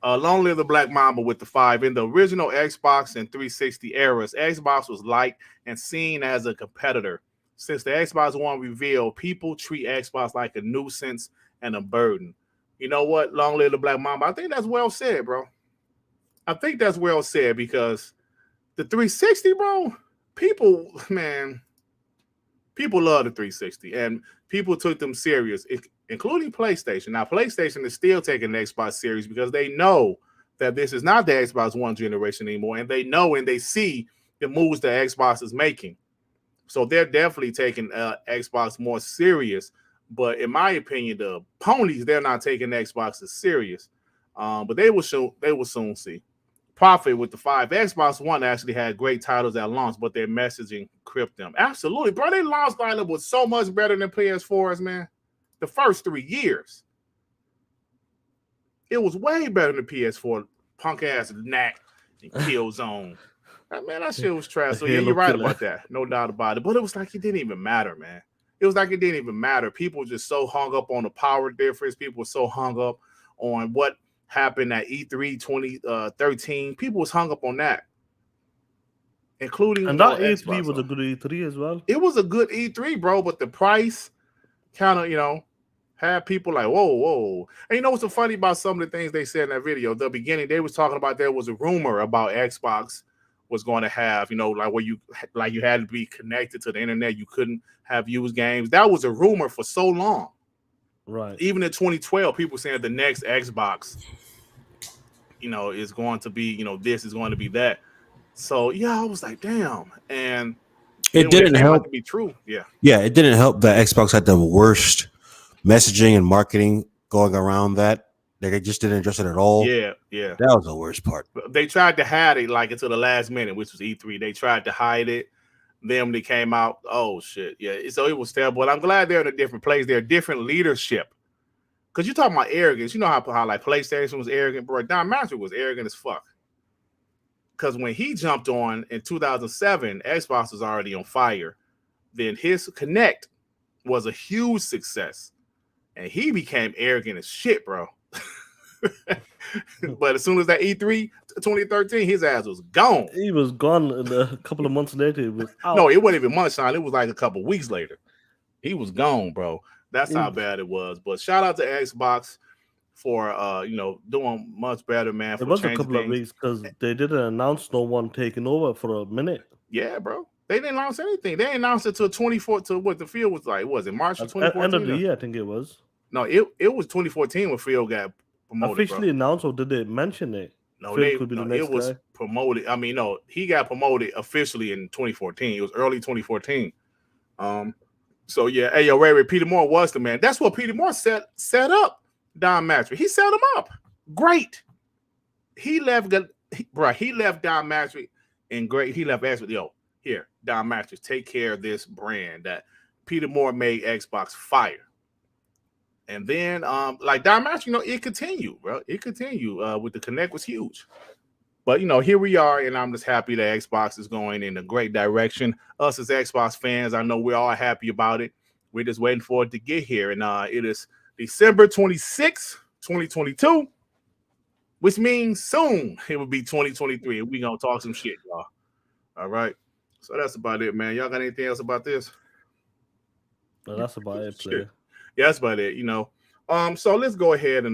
Long live the Black Mamba with the 5. In the original Xbox and 360 eras, Xbox was liked and seen as a competitor. Since the Xbox One reveal, people treat Xbox like a nuisance and a burden. You know what? Long live the Black Mamba. I think that's well said, bro. I think that's well said because the 360, bro, people love the 360 and people took them serious, including PlayStation. Now, PlayStation is still taking the Xbox Series because they know that this is not the Xbox One generation anymore, and they know and they see the moves that Xbox is making. So they're definitely taking Xbox more serious. But in my opinion, the ponies, they're not taking Xbox as serious. But they will soon see. Profit with the 5. Xbox One actually had great titles at launch, but their messaging crimped them. Absolutely, bro. Their launch lineup was so much better than PS4's, man. The first 3 years. It was way better than PS4. Punk ass Knack and Killzone. Man, that shit was trash. So yeah, you're right about that. No doubt about it. But it was like it didn't even matter, man. It was like it didn't even matter. People were just so hung up on the power difference. People were so hung up on what happened at E3 2013. People was hung up on that. Including and that E3 was a good E3 as well. It was a good E3, bro, but the price kind of, had people like, whoa. And what's so funny about some of the things they said in that video? The beginning, they was talking about there was a rumor about Xbox was going to have, like where you had to be connected to the internet. You couldn't have used games. That was a rumor for so long. Right. Even in 2012, people saying the next Xbox, is going to be, this is going to be that. So yeah, I was like, damn. And it didn't help to be true. Yeah. Yeah, it didn't help that Xbox had the worst messaging and marketing going around that. They just didn't address it at all. Yeah. That was the worst part. They tried to hide it like until the last minute, which was E3. They tried to hide it. Then when they came out, oh shit. Yeah. So it was terrible. But I'm glad they're in a different place. They're different leadership. Because you're talking about arrogance. You know how like PlayStation was arrogant, bro. Don Master was arrogant as fuck. Because when he jumped on in 2007, Xbox was already on fire. Then his Connect was a huge success. And he became arrogant as shit, bro. But as soon as that E3 2013, his ass was gone. He was gone a couple of months later. It was out. No, it wasn't even months, Sean. It was like a couple weeks later. He was gone, bro. That's how bad it was. But shout out to Xbox for doing much better, man. It was a couple of weeks because they didn't announce no one taking over for a minute. Yeah, bro. They didn't announce anything. They didn't announce it till 24 to what the field was like. Was it March of 2014? End of the year, I think it was. No, it was 2014 when Phil got promoted. Officially announced, or did they mention it? No, it was promoted. I mean, no, he got promoted officially in 2014. It was early 2014. So yeah, hey, yo, Ray, Peter Moore was the man. That's what Peter Moore set up Don Matry. He set him up. Great. He left Don Matry and great. He left Xbox. Yo, here, Don Matry, take care of this brand that Peter Moore made Xbox fire. And then, like Don Matry, it continued, bro. It continued with the Connect was huge. But, here we are, and I'm just happy that Xbox is going in a great direction. Us as Xbox fans, I know we're all happy about it. We're just waiting for it to get here. And it is December 26th, 2022, which means soon it will be 2023. And we're going to talk some shit, y'all. All right? So that's about it, man. Y'all got anything else about this? No, that's about it, player. Yeah, that's about it, So let's go ahead and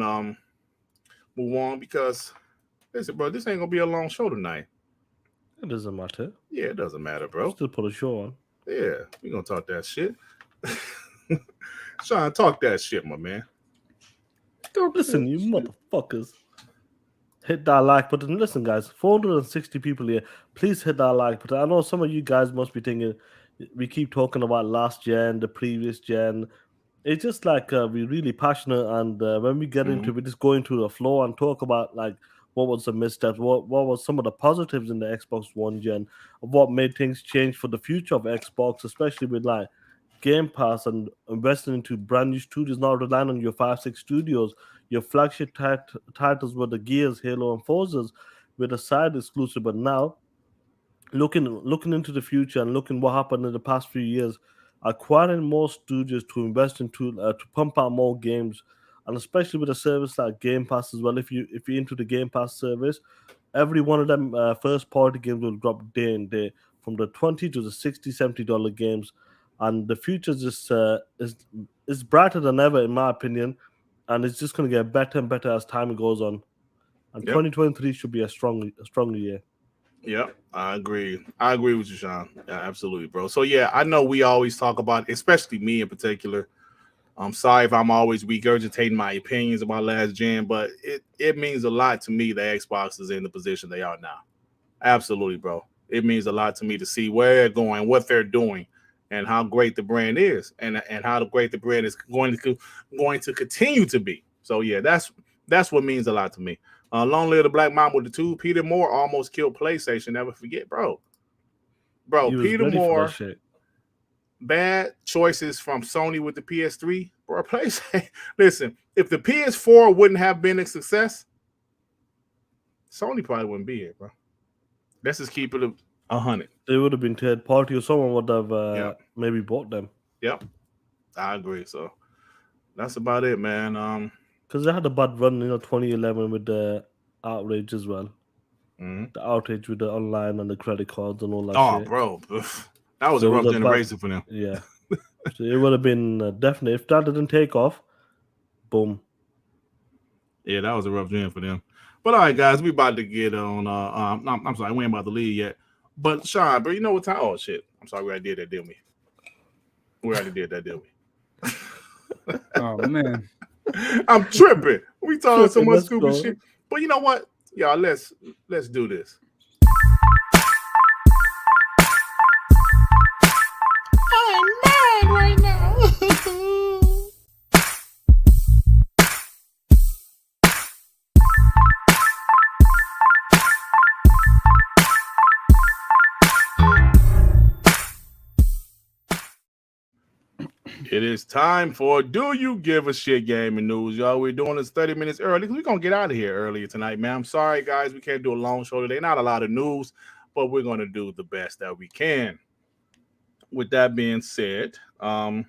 move on because Listen, bro, this ain't gonna be a long show tonight. It doesn't matter. Yeah, it doesn't matter, bro. Still put a show on. Yeah, we gonna talk that shit. Sean, talk that shit, my man. Listen, you motherfuckers. Hit that like button. Listen, guys, 460 people here. Please hit that like button. I know some of you guys must be thinking we keep talking about last gen, the previous gen. It's just like we're really passionate, and when we get into it, we just go into the floor and talk about like what was the missteps, what was some of the positives in the Xbox One gen, what made things change for the future of Xbox, especially with like Game Pass and investing into brand new studios, not relying on your 5-6 studios. Your flagship titles were the Gears, Halo, and Forzas with a side exclusive. But now, looking into the future and looking what happened in the past few years, acquiring more studios to invest into to pump out more games, and especially with a service like Game Pass as well. If you're into the Game Pass service, every one of them first party games will drop day and day, from the $20 to the $60-$70 games. And the future just is brighter than ever, in my opinion, and it's just going to get better and better as time goes on. And 2023 should be a strong year. Yep, I agree. I agree with you, Sean. Yeah, absolutely, bro. So yeah, I know we always talk about, especially me in particular. I'm sorry if I'm always regurgitating my opinions about last gen, but it means a lot to me that Xbox is in the position they are now. Absolutely, bro. It means a lot to me to see where they're going, what they're doing, and how great the brand is, and how great the brand is going to continue to be. So yeah, that's what means a lot to me. Long live the Black Mamba with the 2. Peter Moore almost killed PlayStation. Never forget, bro. Peter Moore. Bad choices from Sony with the PS3, bro. PlayStation. Listen, if the PS4 wouldn't have been a success, Sony probably wouldn't be here, bro. Let's just keep it 100. They would have been third party, or someone would have maybe bought them. Yep, I agree. So that's about it, man. Because they had a bad run, 2011 with the outrage as well. Mm-hmm. The outrage with the online and the credit cards and all that. Oh, shit. Bro, that was a rough generation for them. Yeah, so it would have been definitely, if that didn't take off, boom. Yeah, that was a rough gen for them. But all right, guys, we about to get on. I'm sorry, we ain't about to leave yet. But Sean, bro, you know what time? Oh shit! I'm sorry, we already did that, didn't we? We already did that, didn't we? Oh man, I'm tripping. We talking so much stupid shit. But you know what, y'all? Let's do this. I'm mad right now. It is time for Do You Give a Shit Gaming News, y'all. We're doing this 30 minutes early because we're going to get out of here earlier tonight, man. I'm sorry, guys. We can't do a long show today. Not a lot of news, but we're going to do the best that we can. With that being said, okay,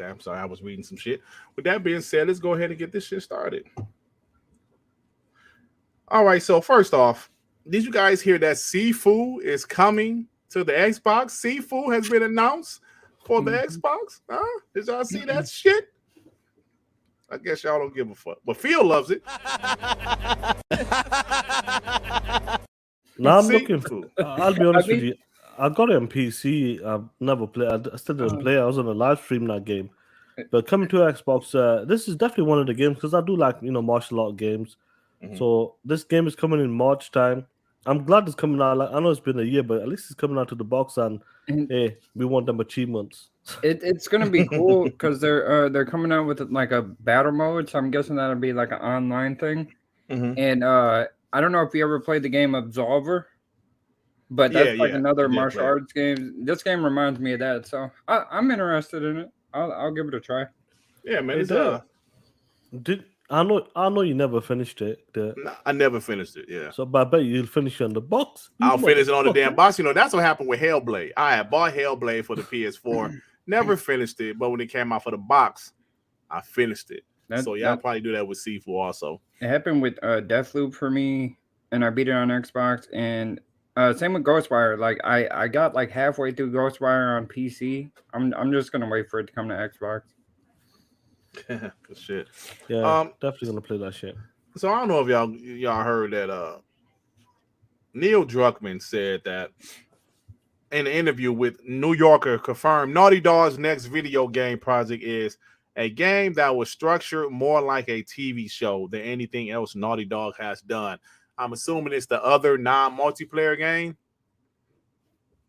I'm sorry. I was reading some shit. With that being said, let's go ahead and get this shit started. All right, so first off, did you guys hear that Sifu is coming to the Xbox? Sifu has been announced for the Xbox. Huh? Did y'all see that shit? I guess y'all don't give a fuck, but Phil loves it. No, I'm looking for. I'll be honest with you. I got it on PC. I've never played. I still didn't play. I was on a live stream that game. But coming to Xbox, this is definitely one of the games because I do like martial art games. Mm-hmm. So this game is coming in March time. I'm glad it's coming out. I know it's been a year, but at least it's coming out to the box, and hey, we want them achievements. It's gonna be cool because they're coming out with like a battle mode, so I'm guessing that'll be like an online thing. Mm-hmm. And I don't know if you ever played the game Absolver, but that's another martial arts game. This game reminds me of that, so I'm interested in it. I'll give it a try. Yeah, man. I know you never finished it. I never finished it, yeah. So I bet you'll finish it on the box. I'll finish it on the damn box. That's what happened with Hellblade. I had bought Hellblade for the PS4, never finished it, but when it came out for the box, I finished it. So y'all probably do that with Sifu also. It happened with Deathloop for me, and I beat it on Xbox, and same with Ghostwire. Like I got like halfway through Ghostwire on PC. I'm just gonna wait for it to come to Xbox. Good shit. Yeah, definitely gonna play that shit. So I don't know if y'all heard that Neil Druckmann said that in an interview with New Yorker confirmed Naughty Dog's next video game project is a game that was structured more like a TV show than anything else Naughty Dog has done. I'm assuming it's the other non-multiplayer game.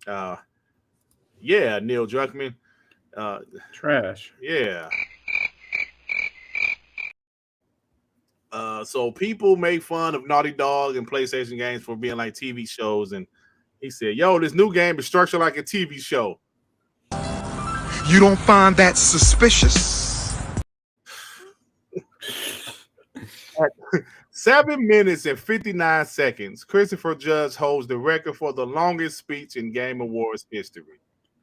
Yeah, Neil Druckmann. Trash. Yeah. So people make fun of Naughty Dog and PlayStation games for being like TV shows, and he said, "Yo, this new game is structured like a TV show." You don't find that suspicious? 7 minutes and 59 seconds. Christopher Judge holds the record for the longest speech in Game Awards history.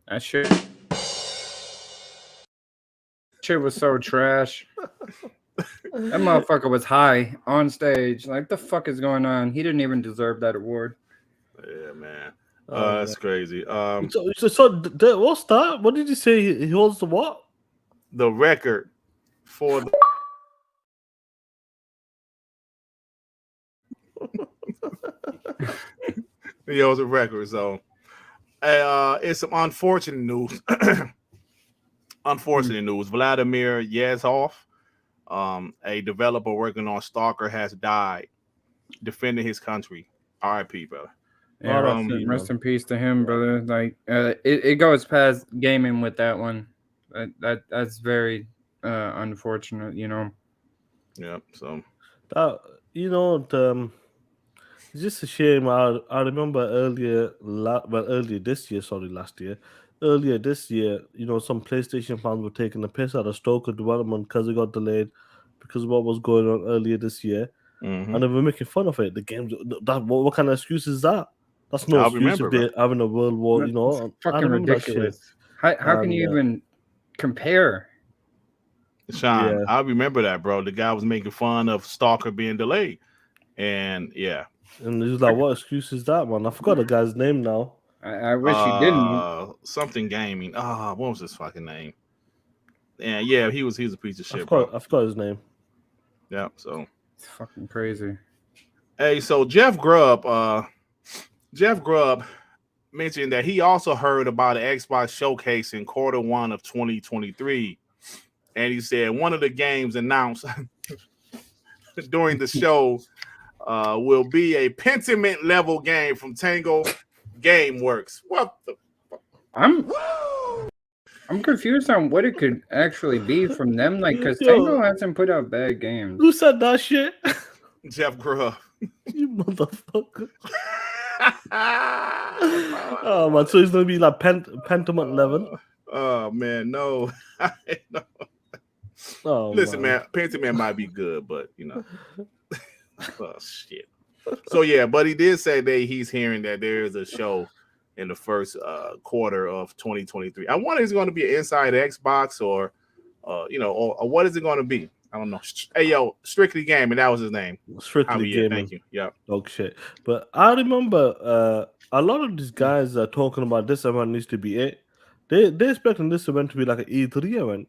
That shit was so trash. That motherfucker was high on stage. Like, the fuck is going on? He didn't even deserve that award. Yeah, man. That's crazy. So what's that? What did you say? He holds the what? The record for the he holds a record. So it's some unfortunate news. Unfortunate news. Vladimir Yazov, a developer working on Stalker, has died defending his country. R.I.P., brother. Yeah, rest in peace to him, brother. Like, it goes past gaming with that one. That's very unfortunate, you know. Yeah. So it's just a shame. I remember earlier this year, some PlayStation fans were taking the piss out of Stalker development because it got delayed because of what was going on earlier this year, and they were making fun of it. The games, what kind of excuse is that? That's no excuse if they're having a world war. It's fucking ridiculous. How can you even compare? Sean, yeah. I remember that, bro. The guy was making fun of Stalker being delayed, and yeah. And he was like, "What excuse is that, man?" I forgot the guy's name now. I wish he didn't. Something gaming. What was his fucking name? And yeah, he was a piece of shit. I forgot his name. Yeah, so it's fucking crazy. Hey, so Jeff Grubb mentioned that he also heard about an Xbox showcase in Q1 of 2023, and he said one of the games announced during the show will be a Pentiment level game from Tango Gameworks. What the fuck? I'm confused on what it could actually be from them, like, because Tango hasn't put out bad games. Who said that shit? Jeff Grubb. You motherfucker. Oh man, so it's gonna be like Pentiment level. Oh man, no. Oh, listen, man, Pentiment might be good, but oh shit. So yeah, but he did say that he's hearing that there is a show in the first quarter of 2023. I wonder if it's going to be an Inside Xbox or what is it going to be? I don't know. Hey yo, Strictly Gaming, that was his name. Strictly Gaming. Thank you. Yeah. Oh shit. But I remember a lot of these guys are talking about this event needs to be it. They're expecting this event to be like an E3 event.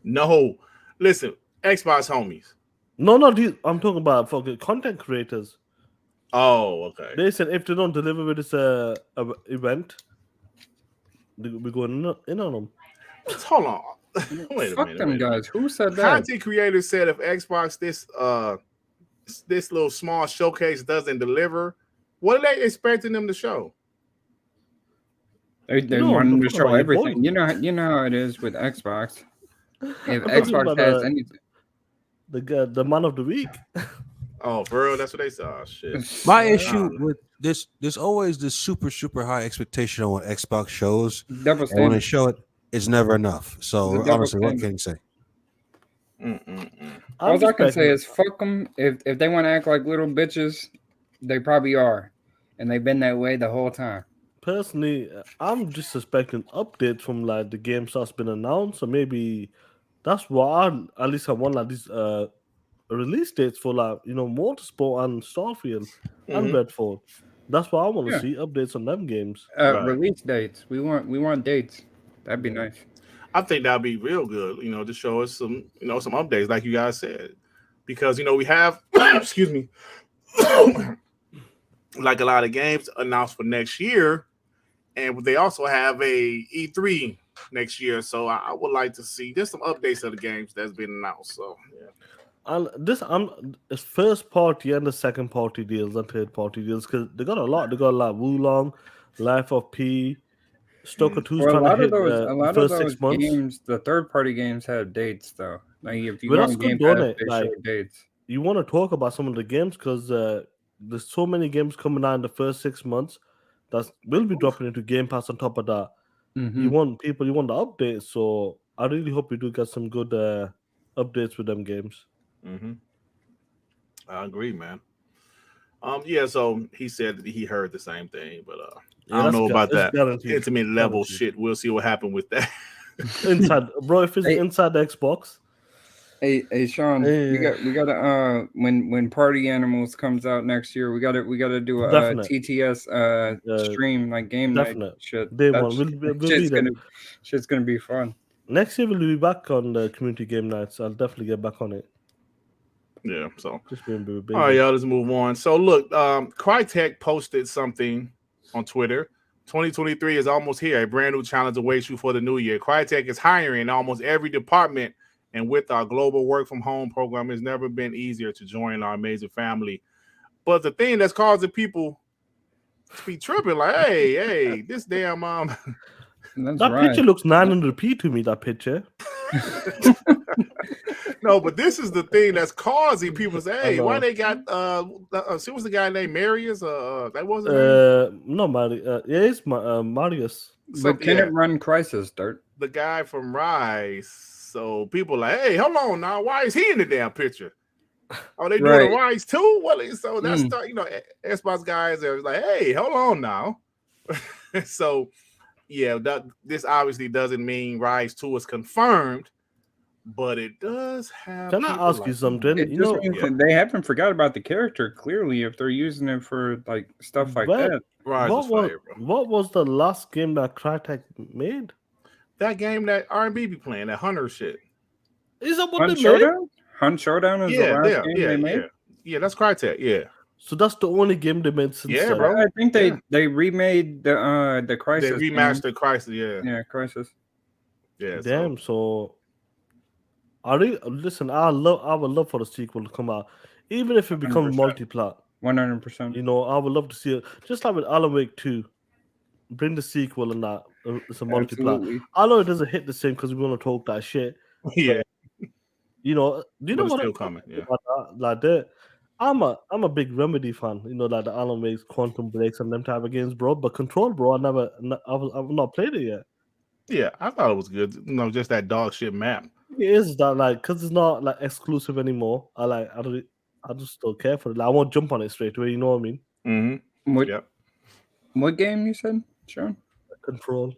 No, listen, Xbox homies. No, I'm talking about fucking content creators. Oh, okay. They said if they don't deliver with this event, we're going in on them. Hold on. Wait a minute. Fuck them guys. Who said that? Content creators said if Xbox this little small showcase doesn't deliver, what are they expecting them to show? They want them to show everything. You know how it is with Xbox. If Xbox has anything. The man of the week. Oh, for real? That's what they saw. Shit. My issue with this, there's always this super high expectation on what Xbox shows. And when they show it, it's never enough. So honestly, what can you say? All I can say is fuck them. If they want to act like little bitches, they probably are, and they've been that way the whole time. Personally, I'm just suspecting updates from like the games that's been announced, or maybe that's what at least I want like these release dates for like Motorsport and Starfield and Redfall. That's what I want to see, updates on them games. Release dates. We want dates. That'd be nice. I think that'd be real good. To show us some some updates, like you guys said. because we have excuse me, like a lot of games announced for next year, and they also have a E3 next year. So I would like to see just some updates of the games that's been announced. So yeah. It's first party and the second party deals and third party deals because they got a lot. They got a lot of Wulong, Life of P, Stalker 2's Well, a trying lot to hit of those, a the lot of first those 6 months. games, the third-party games have dates though. Like if you But go that's on good, Game don't Pass, it? they Like, show dates. you want to talk about some of the games because there's so many games coming out in the first 6 months that will be dropping into Game Pass on top of that. You want the updates, so I really hope we do get some good updates with them games. Mm-hmm. I agree, man. Yeah, so he said that he heard the same thing, but I don't know about that intimate level shit. We'll see what happened with that. Inside, bro, if it's inside the Xbox. Hey, Sean, we gotta when Party Animals comes out next year, we gotta do a TTS stream like game night shit. Day one, we'll be there. Shit's gonna be fun. Next year we'll be back on the community game nights. I'll definitely get back on it. Yeah, so just being busy. All right, y'all, let's move on. So look, Crytek posted something on Twitter. 2023 is almost here. A brand new challenge awaits you for the new year. Crytek is hiring in almost every department, and with our global work from home program, it's never been easier to join our amazing family. But the thing that's causing people to be tripping, like, hey, this damn picture looks 900p to me. That picture. No, but this is the thing that's causing people to say, hey, why they got see what's the guy named Marius? That wasn't no Marius. Yeah, it's Marius. But can it run Crysis, Durt? The guy from Ryse. So people are like, hey, hold on now, why is he in the damn picture? Oh, they doing Ryse too? Well, so that's Xbox guys are like, hey, hold on now. So yeah, this obviously doesn't mean Ryse 2 is confirmed, but it does have. Can I ask you something? It just means that they haven't forgot about the character. Clearly, if they're using it for like stuff like that. What was the last game that Crytek made? That game that R&B be playing, that Hunter shit. Is that what they made? Hunt Showdown is the last game they made? Yeah, that's Crytek, yeah. So that's the only game they made since. Yeah, bro. I think they remade the Crysis. They remastered Crysis, Yeah, Crysis. Yeah. Damn. So I would love for the sequel to come out, even if it becomes multi-plat. 100%. You know, I would love to see it, just like with Alan Wake 2. Bring the sequel and that it's a multi-plat. I know it doesn't hit the same because we want to talk that shit. Yeah. But, you know, do you know what? Still coming. Yeah. Like that. I'm a big Remedy fan, you know, like the Alan Wake's, Quantum Breaks, and them type of games, bro. But Control, bro, I've not played it yet. Yeah, I thought it was good. You know, just that dog shit map. It is that like because it's not like exclusive anymore. I just don't care for it. Like, I won't jump on it straight away. You know what I mean? Mm-hmm. What game you said, Sean? Control.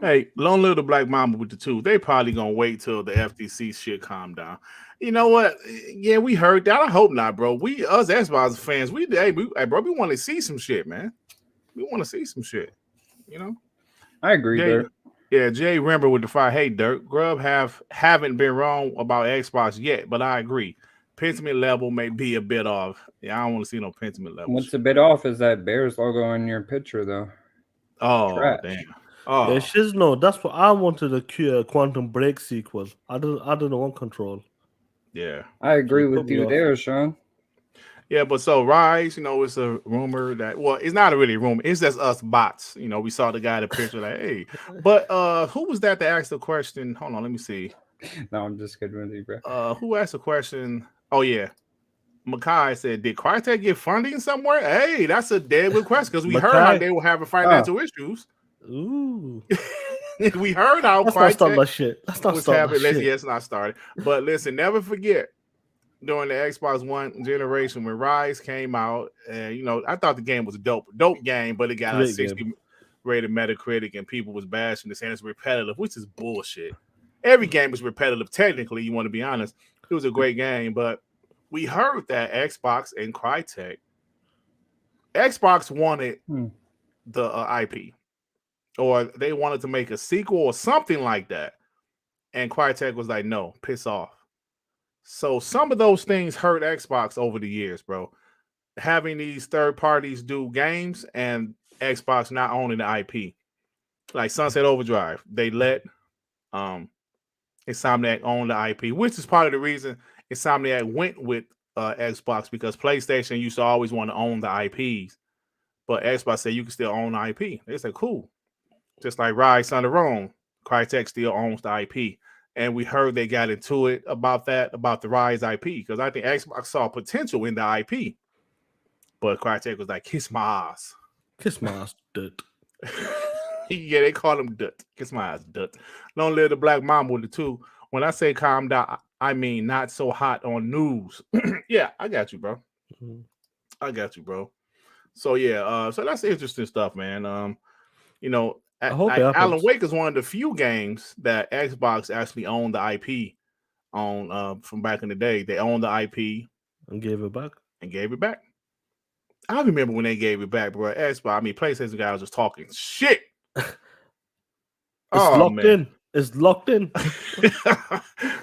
Hey, long live the Black Mamba with the 2. They probably gonna wait till the FTC shit calm down. You know what? Yeah, we heard that. I hope not, bro. Us Xbox fans, we want to see some shit, man. We want to see some shit. You know. I agree, Dirt. Yeah, Jay remember with the fire. Hey, Dirt, Grub haven't been wrong about Xbox yet, but I agree. Pentiment level may be a bit off. Yeah, I don't want to see no Pentiment level. What's a bit off is that Bears logo in your picture, though. Oh, damn. Oh, yeah, she's no. That's what I wanted a Quantum Break sequel. I don't want Control. Yeah, I agree with you there, Sean. Yeah, but so Ryse, you know, it's a rumor that it's not a really rumor. It's just us bots. You know, we saw the guy in the picture like, hey, but who was that asked the question? Hold on, let me see. No, I'm just kidding with you, bro. Who asked the question? Oh yeah, Makai said, "Did Crytek get funding somewhere?" Hey, that's a dead good question because we heard how they were having financial issues. Ooh. We heard how Let's not start that shit. Let's not start that shit. Yes, not started. But listen, never forget during the Xbox One generation when Ryse came out, and you know, I thought the game was a dope game, but it got a 60 rated Metacritic, and people was bashing this, and it's repetitive, which is bullshit. Every game is repetitive, technically. You want to be honest. It was a great game, but we heard that Xbox and Crytek, Xbox wanted the IP. Or they wanted to make a sequel or something like that. And Crytek was like, no, piss off. So some of those things hurt Xbox over the years, bro. Having these third parties do games and Xbox not owning the IP. Like Sunset Overdrive, they let Insomniac own the IP, which is part of the reason Insomniac went with Xbox, because PlayStation used to always want to own the IPs, but Xbox said you can still own the IP. They said, cool. Just like Ryse on their own, Crytek still owns the IP. And we heard they got into it about the Ryse IP, because I think Xbox saw potential in the IP. But Crytek was like, kiss my ass. Kiss my ass, Durt. Yeah, they call him Durt. Kiss my ass, Durt. Don't live the black mama with the two. When I say calm down, I mean not so hot on news. Yeah, I got you, bro. Mm-hmm. I got you, bro. So yeah, so that's interesting stuff, man. You know, Alan Wake is one of the few games that Xbox actually owned the IP on from back in the day. They owned the IP and gave it back. I remember when they gave it back, bro. Xbox, I mean, PlayStation guys was just talking shit. It's locked in.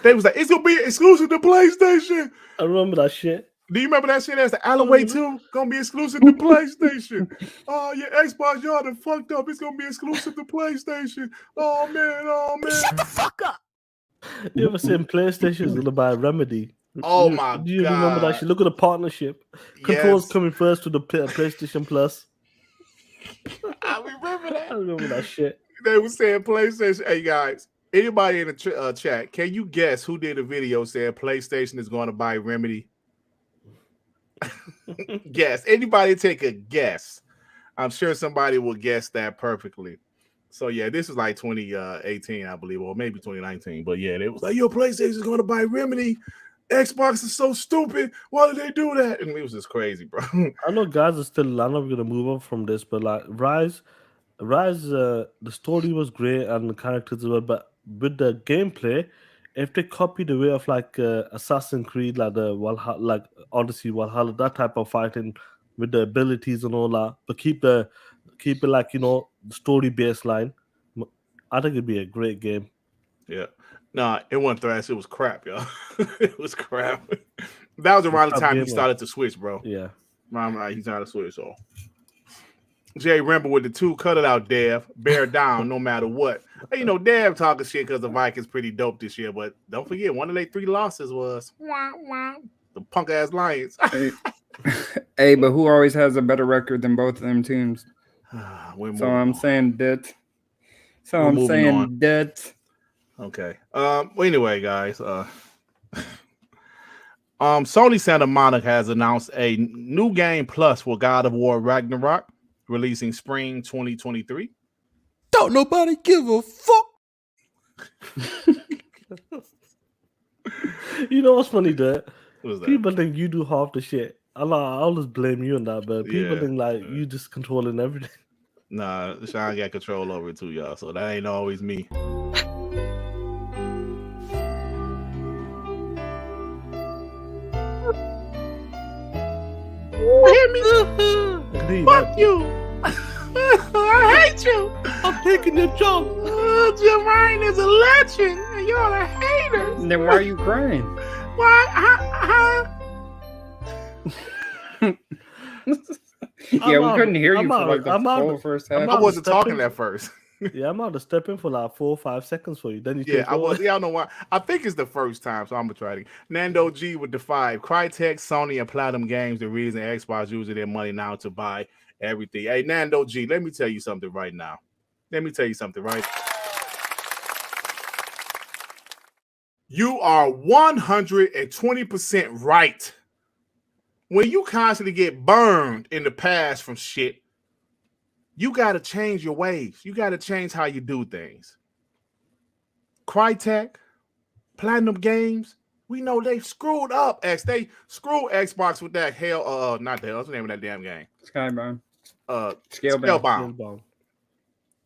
They was like, it's gonna be exclusive to PlayStation. I remember that shit. Do you remember that shit? That's the Alan Wake 2 gonna be exclusive to PlayStation. Oh yeah, Xbox, y'all done fucked up. It's gonna be exclusive to PlayStation. Oh man. Shut the fuck up. You ever seen PlayStation is gonna buy Remedy? Oh my god. Do you remember that shit? Look at the partnership. Controls coming first to the PlayStation Plus. I remember that. I remember that shit. They were saying PlayStation. Hey guys, anybody in the chat, can you guess who did a video saying PlayStation is going to buy Remedy? Guess. Anybody take a guess? I'm sure somebody will guess that perfectly. So yeah, this is like 2018, I believe, or maybe 2019. But yeah, it was like, yo, PlayStation is going to buy Remedy. Xbox is so stupid. Why did they do that? And it was just crazy, bro. I know guys are still. I'm not gonna move on from this, but like Ryse, the story was great and the characters were, but with the gameplay, if they copy the way of like Assassin's Creed, like the Valhalla, like Odyssey, Valhalla, that type of fighting with the abilities and all that, but keep it like, you know, the story baseline, I think it'd be a great game. Yeah. Nah, it wasn't trash. It was crap, y'all. It was crap. That was around the time he started to switch, bro. Yeah. He's not a switch, so. Jay Rambo with the 2, cut it out, Dev. Bear down no matter what. Hey, you know, Dev talking shit because the Vikings pretty dope this year, but don't forget, one of their 3 losses was the punk ass Lions. Hey, but who always has a better record than both of them teams? So I'm saying that. Okay. Well, anyway, guys. Sony Santa Monica has announced a new game plus for God of War Ragnarok, releasing spring 2023. Don't nobody give a fuck. You know what's funny, Durt? What people think you do half the shit. I always blame you on that, but people think like you just controlling everything. Nah, Sean got control over it too, y'all. So that ain't always me. Hear me? Fuck you. I hate you. I'm taking your job. Jim Ryan is a legend, and you're a hater. Then why are you crying? Why? Yeah, we couldn't hear you for like the whole first half. I wasn't talking at first. Yeah, I'm out to step in for like 4 or 5 seconds for you. Then you I don't know why. I think it's the first time, so I'm gonna try it. Nando G with the 5. Crytek, Sony, and Platinum Games. The reason Xbox using their money now to buy everything. Hey, Nando G, let me tell you something right now. You are 120% right. When you constantly get burned in the past from shit, you got to change your ways. You got to change how you do things. Crytek, Platinum Games, we know they screwed up. They screwed Xbox with that not the hell. What's the name of that damn game? Skybound. Scalebound.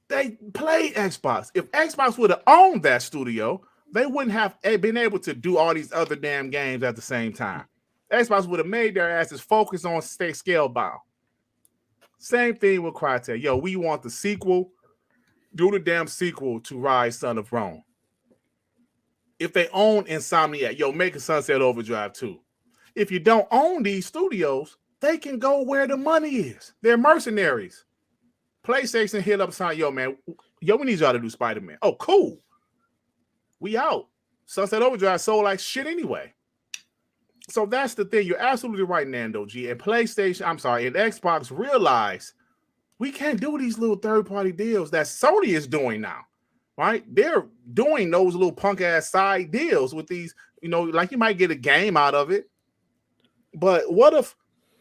They played Xbox. If Xbox would have owned that studio, they wouldn't have been able to do all these other damn games at the same time. Xbox would have made their asses focus on Scalebound. Same thing with Crytek. Yo, we want the sequel. Do the damn sequel to Ryse, Son of Rome. if they own Insomniac, make a Sunset Overdrive too. If you don't own these studios, they can go where the money is. They're mercenaries. PlayStation hit up sign, man, we need y'all to do Spider-Man. Oh, cool. We out. Sunset Overdrive sold like shit anyway. So that's the thing. You're absolutely right, Nando G. And PlayStation, and Xbox realize we can't do these little third-party deals that Sony is doing now, right? They're doing those little punk-ass side deals with these, like you might get a game out of it. But what if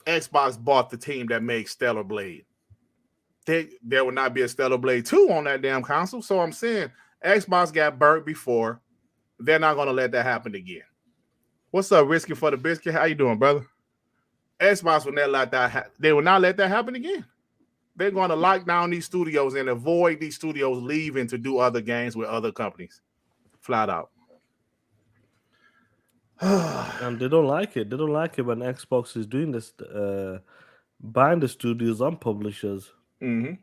Xbox bought the team that makes Stellar Blade? There would not be a Stellar Blade 2 on that damn console. So I'm saying Xbox got burnt before. They're not going to let that happen again. What's up, Risky for the Biscuit? How you doing, brother? Xbox will not let that they will not let that happen again. They're going to lock down these studios and avoid these studios leaving to do other games with other companies. Flat out. And they don't like it. They don't like it when Xbox is doing this, buying the studios and publishers. Mm-hmm.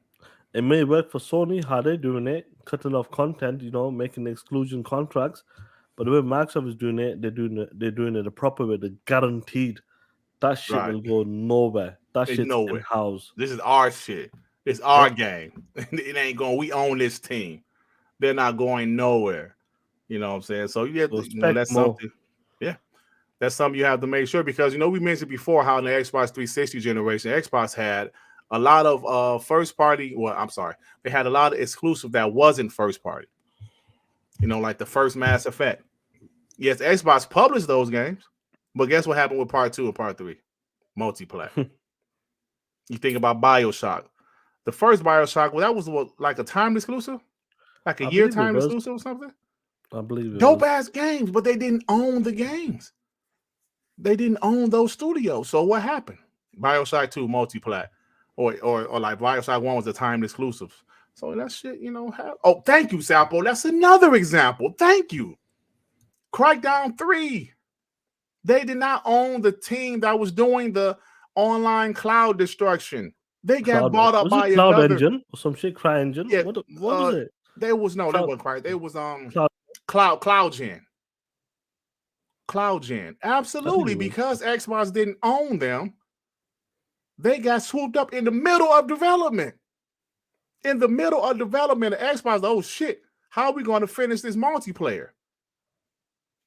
It may work for Sony, how they're doing it, cutting off content, making exclusion contracts. But the way Microsoft is doing it, they're doing it the proper way. They're guaranteed that shit will go nowhere. That shit's in-house. This is our shit. It's our game. It ain't going. We own this team. They're not going nowhere. You know what I'm saying? So that's something. Yeah, that's something you have to make sure because we mentioned before how in the Xbox 360 generation, Xbox had a lot of first party. Well, I'm sorry, they had a lot of exclusive that wasn't first party. Like the first Mass Effect. Yes, Xbox published those games, but guess what happened with Part 2 and Part 3? Multiplayer. You think about BioShock. The first BioShock, that was like a time exclusive? Like a year time exclusive or something? I believe it. Dope ass games, but they didn't own the games. They didn't own those studios. So what happened? BioShock 2 multiplayer. Or like BioShock 1 was a time exclusive. So that shit, Oh, thank you, Sapo. That's another example. Thank you. Crackdown 3. They did not own the team that was doing the online cloud destruction. They got bought up by Cloud another Engine or some shit. Cry Engine. Yeah, what was it? They wasn't Cry. They was CloudGen. CloudGen. Absolutely, because Xbox didn't own them. They got swooped up in the middle of development. In the middle of development, Xbox, oh shit, how are we going to finish this multiplayer?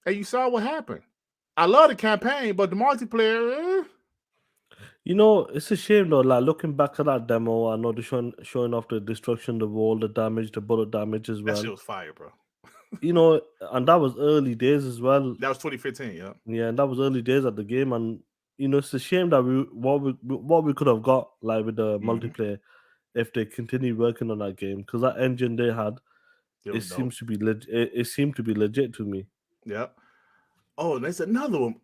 And you saw what happened. I love the campaign, but the multiplayer. It's a shame though. Like looking back at that demo, I know they're showing off the destruction, the wall, the damage, the bullet damage as well. That shit was fire, bro. And that was early days as well. That was 2015, yeah. Yeah, and that was early days at the game, and it's a shame that what we could have got like with the multiplayer if they continue working on that game because that engine they had, it seems to be it seemed to be legit to me. Yeah. Oh, there's another one.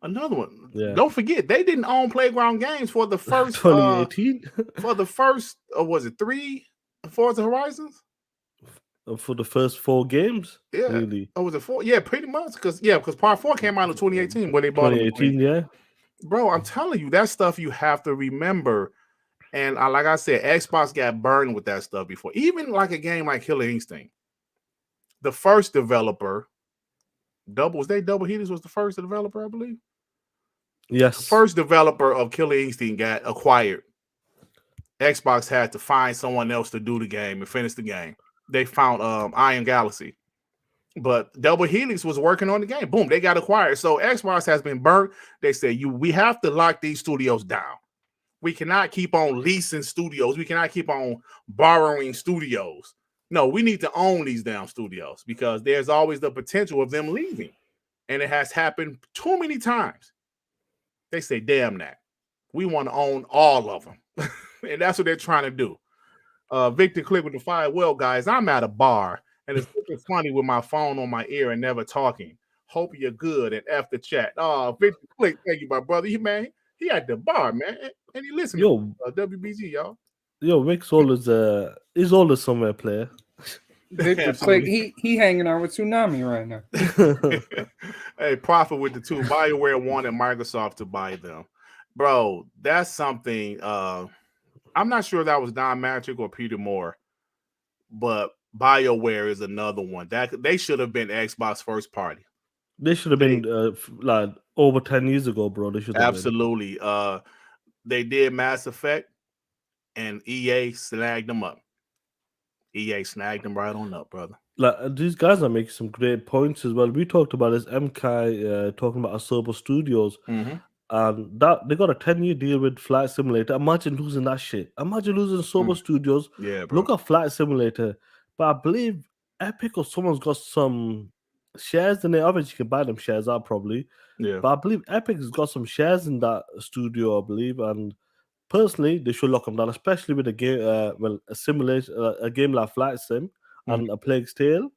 Another one. Yeah. Don't forget, they didn't own Playground Games for the first 2018. For the first, was it 3 Forza Horizons? For the first 4 games, yeah. Really? Oh, was it 4? Yeah, pretty much. Because Part 4 came out in 2018 when they bought 2018. Yeah. Bro, I'm telling you, that stuff you have to remember. And like I said, Xbox got burned with that stuff before. Even like a game like Killer Instinct, the first developer. Double Helix was the first developer, I believe. Yes. The first developer of Killer Instinct got acquired. Xbox had to find someone else to do the game and finish the game. They found Iron Galaxy. But Double Helix was working on the game. Boom, they got acquired. So Xbox has been burnt. They said, we have to lock these studios down. We cannot keep on leasing studios. We cannot keep on borrowing studios. No, we need to own these damn studios because there's always the potential of them leaving. And it has happened too many times. They say, damn that. We want to own all of them. And that's what they're trying to do. Victor Click with the fire. Well, guys, I'm at a bar and it's looking funny with my phone on my ear and never talking. Hope you're good and F the chat. Oh, Victor Click, thank you, my brother. He at the bar, man. And he listened to WBG, y'all. Yo, Rick's he's always somewhere player. Victor's like he hanging out with Tsunami right now. Hey, profit with the 2. BioWare wanted Microsoft to buy them. Bro, that's something. I'm not sure that was Don Matrick or Peter Moore, but BioWare is another one that they should have been Xbox first party. They should have been like over 10 years ago, bro. They should have absolutely. They did Mass Effect, and EA snagged them up. EA snagged them right on up, brother. Like these guys are making some great points as well. We talked about this MK talking about Asobo Studios, and that they got a 10-year deal with Flight Simulator. Imagine losing that shit. Imagine losing Asobo Studios. Yeah, bro. Look at Flight Simulator. But I believe Epic or someone's got some shares in it. Obviously, you can buy them shares out probably. Yeah. But I believe Epic's got some shares in that studio, I believe, and personally, they should lock them down, especially with a game, a simulation, a game like Flight Sim and A Plague's Tale.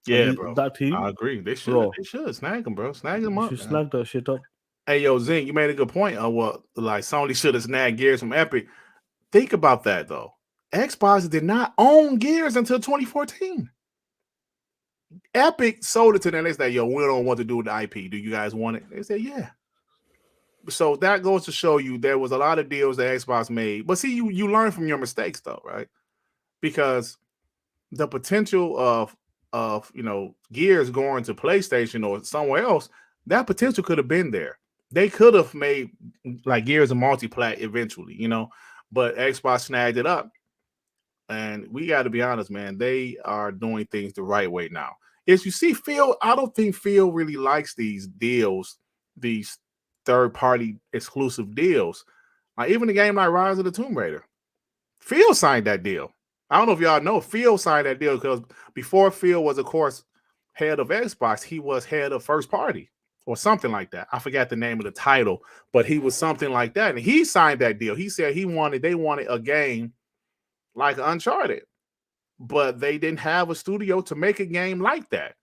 Yeah, bro. That team, I agree. They should. Bro. They should snag them, bro. Snag them up. You should snag that shit up. Hey, yo, Zink, you made a good point. Like Sony should have snagged Gears from Epic. Think about that though. Xbox did not own Gears until 2014. Epic sold it to them. They said, "Yo, we don't want to do with the IP. Do you guys want it?" They said, "Yeah." So that goes to show you there was a lot of deals that Xbox made. But see, you learn from your mistakes though, right? Because the potential of Gears going to PlayStation or somewhere else, that potential could have been there. They could have made like Gears a multi-plat eventually, but Xbox snagged it up. And we got to be honest, man, they are doing things the right way now. As you see, Phil, I don't think Phil really likes these deals, these third-party exclusive deals. Like even a game like Rise of the Tomb Raider, Phil signed that deal. I don't know if y'all know, Phil signed that deal because before Phil was, of course, head of Xbox, he was head of first party or something like that. I forgot the name of the title, but he was something like that. And he signed that deal. He said they wanted a game like Uncharted, but they didn't have a studio to make a game like that.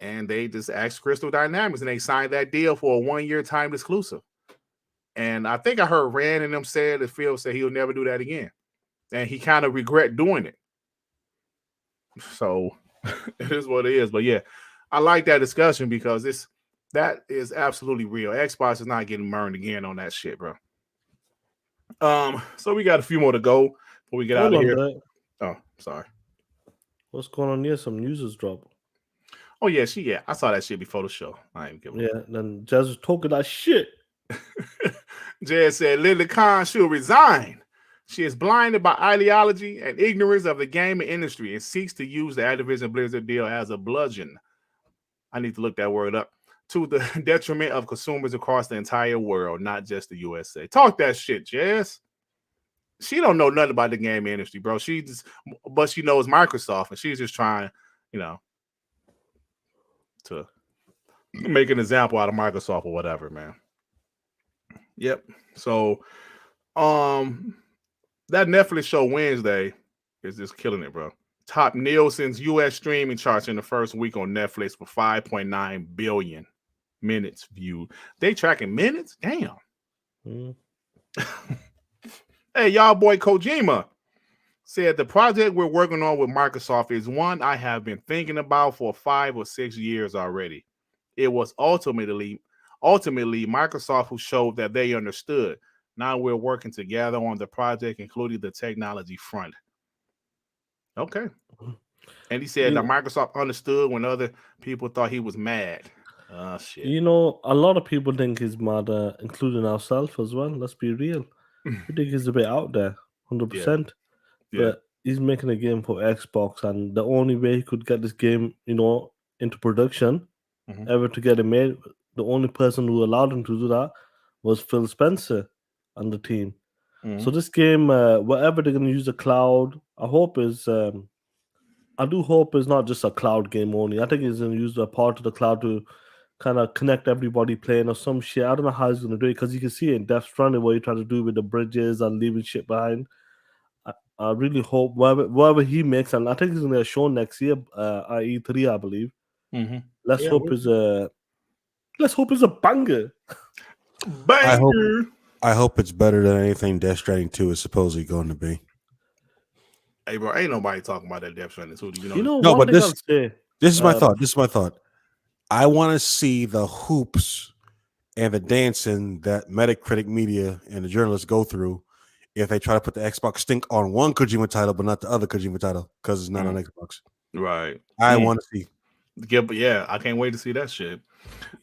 And they just asked Crystal Dynamics and they signed that deal for a 1-year timed exclusive. And I think I heard Rand and them said that Phil said he'll never do that again. And he kind of regret doing it. So it is what it is. But yeah, I like that discussion because that is absolutely real. Xbox is not getting burned again on that shit, bro. So we got a few more to go before we get out of here. Oh, sorry. What's going on here? Some news has dropped. Oh, yeah, I saw that shit before the show. I ain't giving Yeah, then Jazz was talking that shit. Jazz said Lily Khan should resign. She is blinded by ideology and ignorance of the gaming industry and seeks to use the Activision Blizzard deal as a bludgeon. I need to look that word up. To the detriment of consumers across the entire world, not just the USA. Talk that shit, Jazz. She don't know nothing about the gaming industry, bro. But she knows Microsoft, and she's just trying, to make an example out of Microsoft or whatever, man. Yep. So, that Netflix show Wednesday is just killing it, bro. Top Nielsen's U.S. streaming charts in the first week on Netflix with 5.9 billion minutes viewed. They tracking minutes? Damn. Hey, y'all boy Kojima said the project we're working on with Microsoft is one I have been thinking about for 5 or 6 years already. It was ultimately Microsoft who showed that they understood. Now we're working together on the project, including the technology front. Okay. And he said that Microsoft understood when other people thought he was mad. Shit. A lot of people think he's mad, including ourselves as well. Let's be real. We think he's a bit out there, 100%. Yeah. But he's making a game for Xbox, and the only way he could get this game, into production, ever to get it made, the only person who allowed him to do that was Phil Spencer and the team. So this game, whatever they're going to use the cloud, I do hope it's not just a cloud game only. I think he's going to use a part of the cloud to kind of connect everybody playing or some shit. I don't know how he's going to do it because you can see it in Death Stranding what he tried to do with the bridges and leaving shit behind. I really hope whatever he makes, and I think he's going to show next year at E3, I believe. Let's hope it's a banger. Banger. I hope it's better than anything Death Stranding 2 is supposedly going to be. Hey, bro, ain't nobody talking about that Death Stranding 2. No, but this is my thought. This is my thought. I want to see the hoops and the dancing that Metacritic media and the journalists go through if they try to put the Xbox stink on one Kojima title, but not the other Kojima title because it's not on Xbox. Right. I want to see. Yeah, I can't wait to see that shit.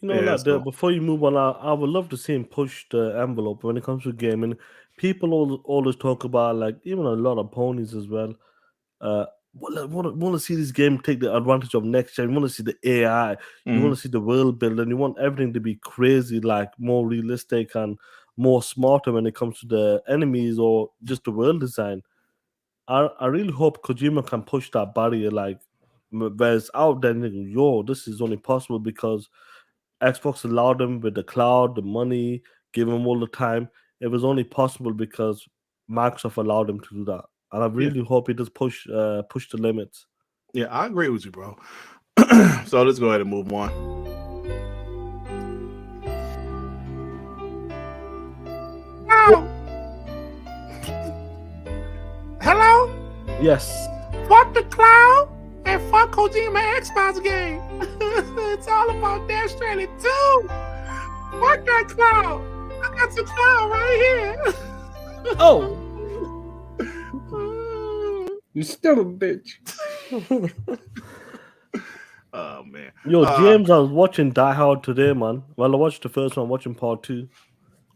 You know, before you move on, I would love to see him push the envelope when it comes to gaming. People always talk about, like, even a lot of ponies as well. Want to see this game take the advantage of next gen. You want to see the AI. You want to see the world build, and you want everything to be crazy, like more realistic and more smarter when it comes to the enemies or just the world design. I really hope Kojima can push that barrier, like, where it's out there, this is only possible because Xbox allowed them with the cloud, the money, give them all the time. It was only possible because Microsoft allowed them to do that. And I really hope he does push the limits. Yeah, I agree with you, bro. So let's go ahead and move on. Oh. Hello? Yes. Fuck the cloud and fuck Kojima Xbox game. It's all about Death Stranding 2. Fuck that cloud. I got some cloud right here. Oh. You still a bitch. Oh, man. Yo, James, I was watching Die Hard today, man. Well, I watched the first one. I'm watching part 2.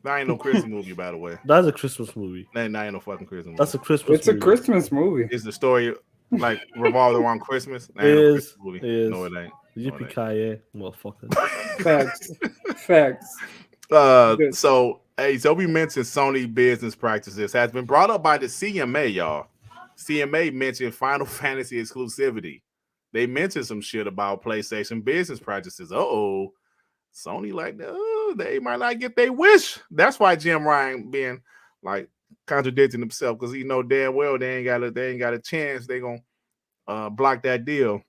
That ain't no Christmas movie, by the way. That's a Christmas movie. That ain't no fucking Christmas movie. That's a Christmas It's movie. a Christmas movie. Is the story like revolved around Christmas? That It ain't no is. Christmas movie. It is. No, it ain't. Yippee-ki-yay, motherfucker. Facts. Facts. So we mentioned Sony business practices has been brought up by the CMA, y'all. CMA mentioned Final Fantasy exclusivity. They mentioned some shit about PlayStation business practices. Sony they might not get their wish. That's why Jim Ryan being like contradicting himself because he know damn well they ain't got a chance. They gonna block that deal.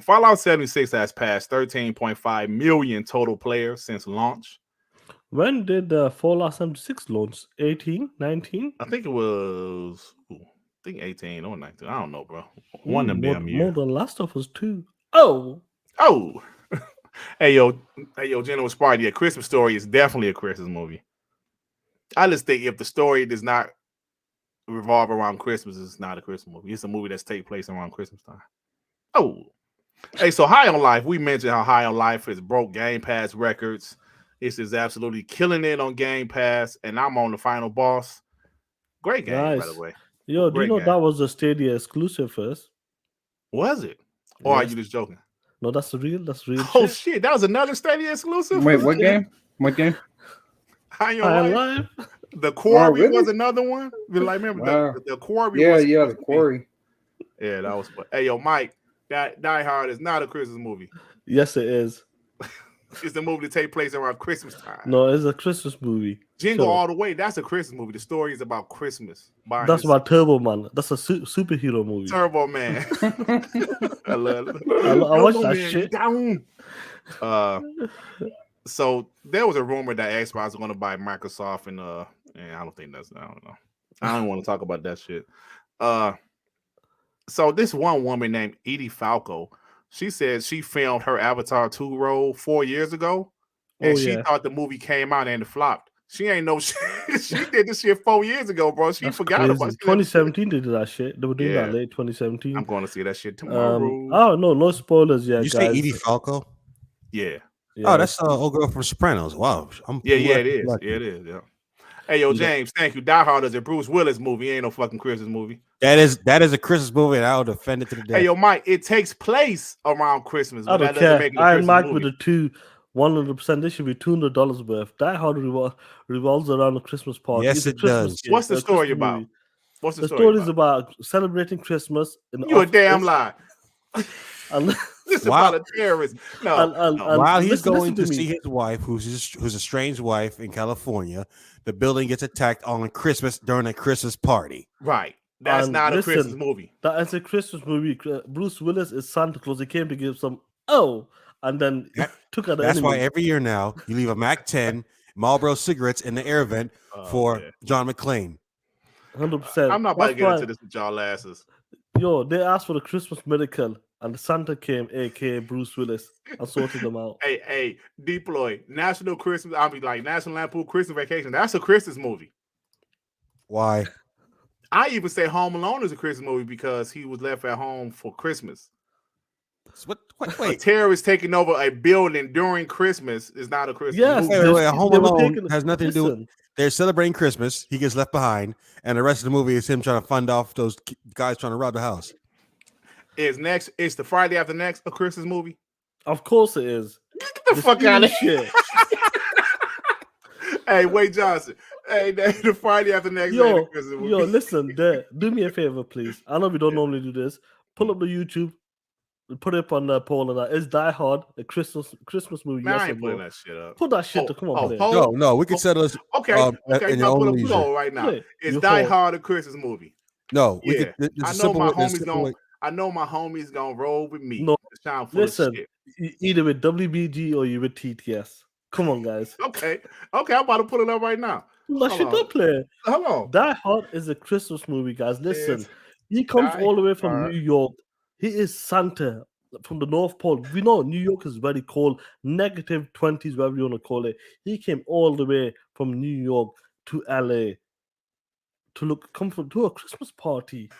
Fallout 76 has passed 13.5 million total players since launch. When did Fallout 76 launch? 18? 19? I think it was 18 or 19. I don't know, bro. One of them damn years. More than Last of Us 2. Oh. Hey, yo, General Sparty, A Christmas Story is definitely a Christmas movie. I just think if the story does not revolve around Christmas, it's not a Christmas movie. It's a movie that's take place around Christmas time. Hey, so High on Life, we mentioned how High on Life has broke Game Pass records. This is absolutely killing it on Game Pass, and I'm on the final boss. Great game, by the way. Yo, do you know that was a Stadia exclusive first? Was it? Or are you just joking? No, that's real. Oh shit, that was another Stadia exclusive. Wait, what game? What game? High on Life. The Quarry was another one. Like, remember the Quarry? Yeah, the Quarry. Yeah, that was. Hey, yo, Mike, that Die Hard is not a Christmas movie. Yes, it is. It's the movie to take place around Christmas time. No, it's a Christmas movie. Jingle All the Way. That's a Christmas movie. The story is about Christmas. That's about Turbo Man. That's a superhero movie. Turbo Man. I love it. I watched that shit. Down. So there was a rumor that Xbox was going to buy Microsoft, and I don't know. I don't want to talk about that shit. So this one woman named Edie Falco, she said she filmed her Avatar 2 role 4 years ago, and she thought the movie came out and it flopped. She ain't know shit. She did this shit 4 years ago, bro. She forgot about it. 2017 they did that shit. They were doing that late 2017. I'm going to see that shit tomorrow. No spoilers yet. You say Edie Falco? Yeah. Oh, that's old girl from Sopranos. Wow. It is. Yeah, it is. Yeah. Hey, yo, James, thank you. Die Hard is a Bruce Willis movie. Ain't no fucking Christmas movie. That is a Christmas movie, and I'll defend it to the death. Hey, yo, Mike, it takes place around Christmas. I don't care. Iron Mike with the 100%. This should be $200 worth. Die Hard revolves around the Christmas party. Yes, it does. What's the story about? What's the story is about celebrating Christmas. You a damn lie. This is about a terrorist. While he's going to see his wife, who's a strange wife in California, the building gets attacked on Christmas during a Christmas party. Right. That's not a Christmas movie. That is a Christmas movie. Bruce Willis is Santa Claus. He came to give some and then took out. That's why every year now you leave a Mac 10 Marlboro cigarettes in the air vent for John McClane. 100%. I'm not about to get into this with y'all asses. Yo, they asked for the Christmas miracle, and Santa came, aka Bruce Willis, and sorted them out. Hey, Deploy National Christmas. I'll be like National Lampoon Christmas Vacation. That's a Christmas movie. Why? I even say Home Alone is a Christmas movie because he was left at home for Christmas. What? A Wait. terrorist taking over a building during Christmas is not a Christmas movie. Wait. Home Alone has nothing to do with. They're celebrating Christmas. He gets left behind, and the rest of the movie is him trying to fund off those guys trying to rob the house. Is the Friday After Next a Christmas movie? Of course it is. Get the fuck out of here. Hey, Wade Johnson. Hey, the Friday After Next. Yo, listen, do me a favor, please. I know we don't normally do this. Pull up the YouTube, put it up on the poll, and is Die Hard a Christmas movie? Man, I ain't putting that shit up. Put that shit. Come on, no, we can settle this. Okay, in put your a poll right now. Is Die Hard a Christmas movie? No, I know my homies gonna roll with me. No, listen, either with WBG or you with TTS. Come on, guys. Okay, I'm about to put it up right now. That shit don't play. Hold on. Die Hard is a Christmas movie, guys. Listen, he comes all the way from New York. He is Santa from the North Pole. We know New York is very cold, -20s, whatever you want to call it. He came all the way from New York to LA to a Christmas party.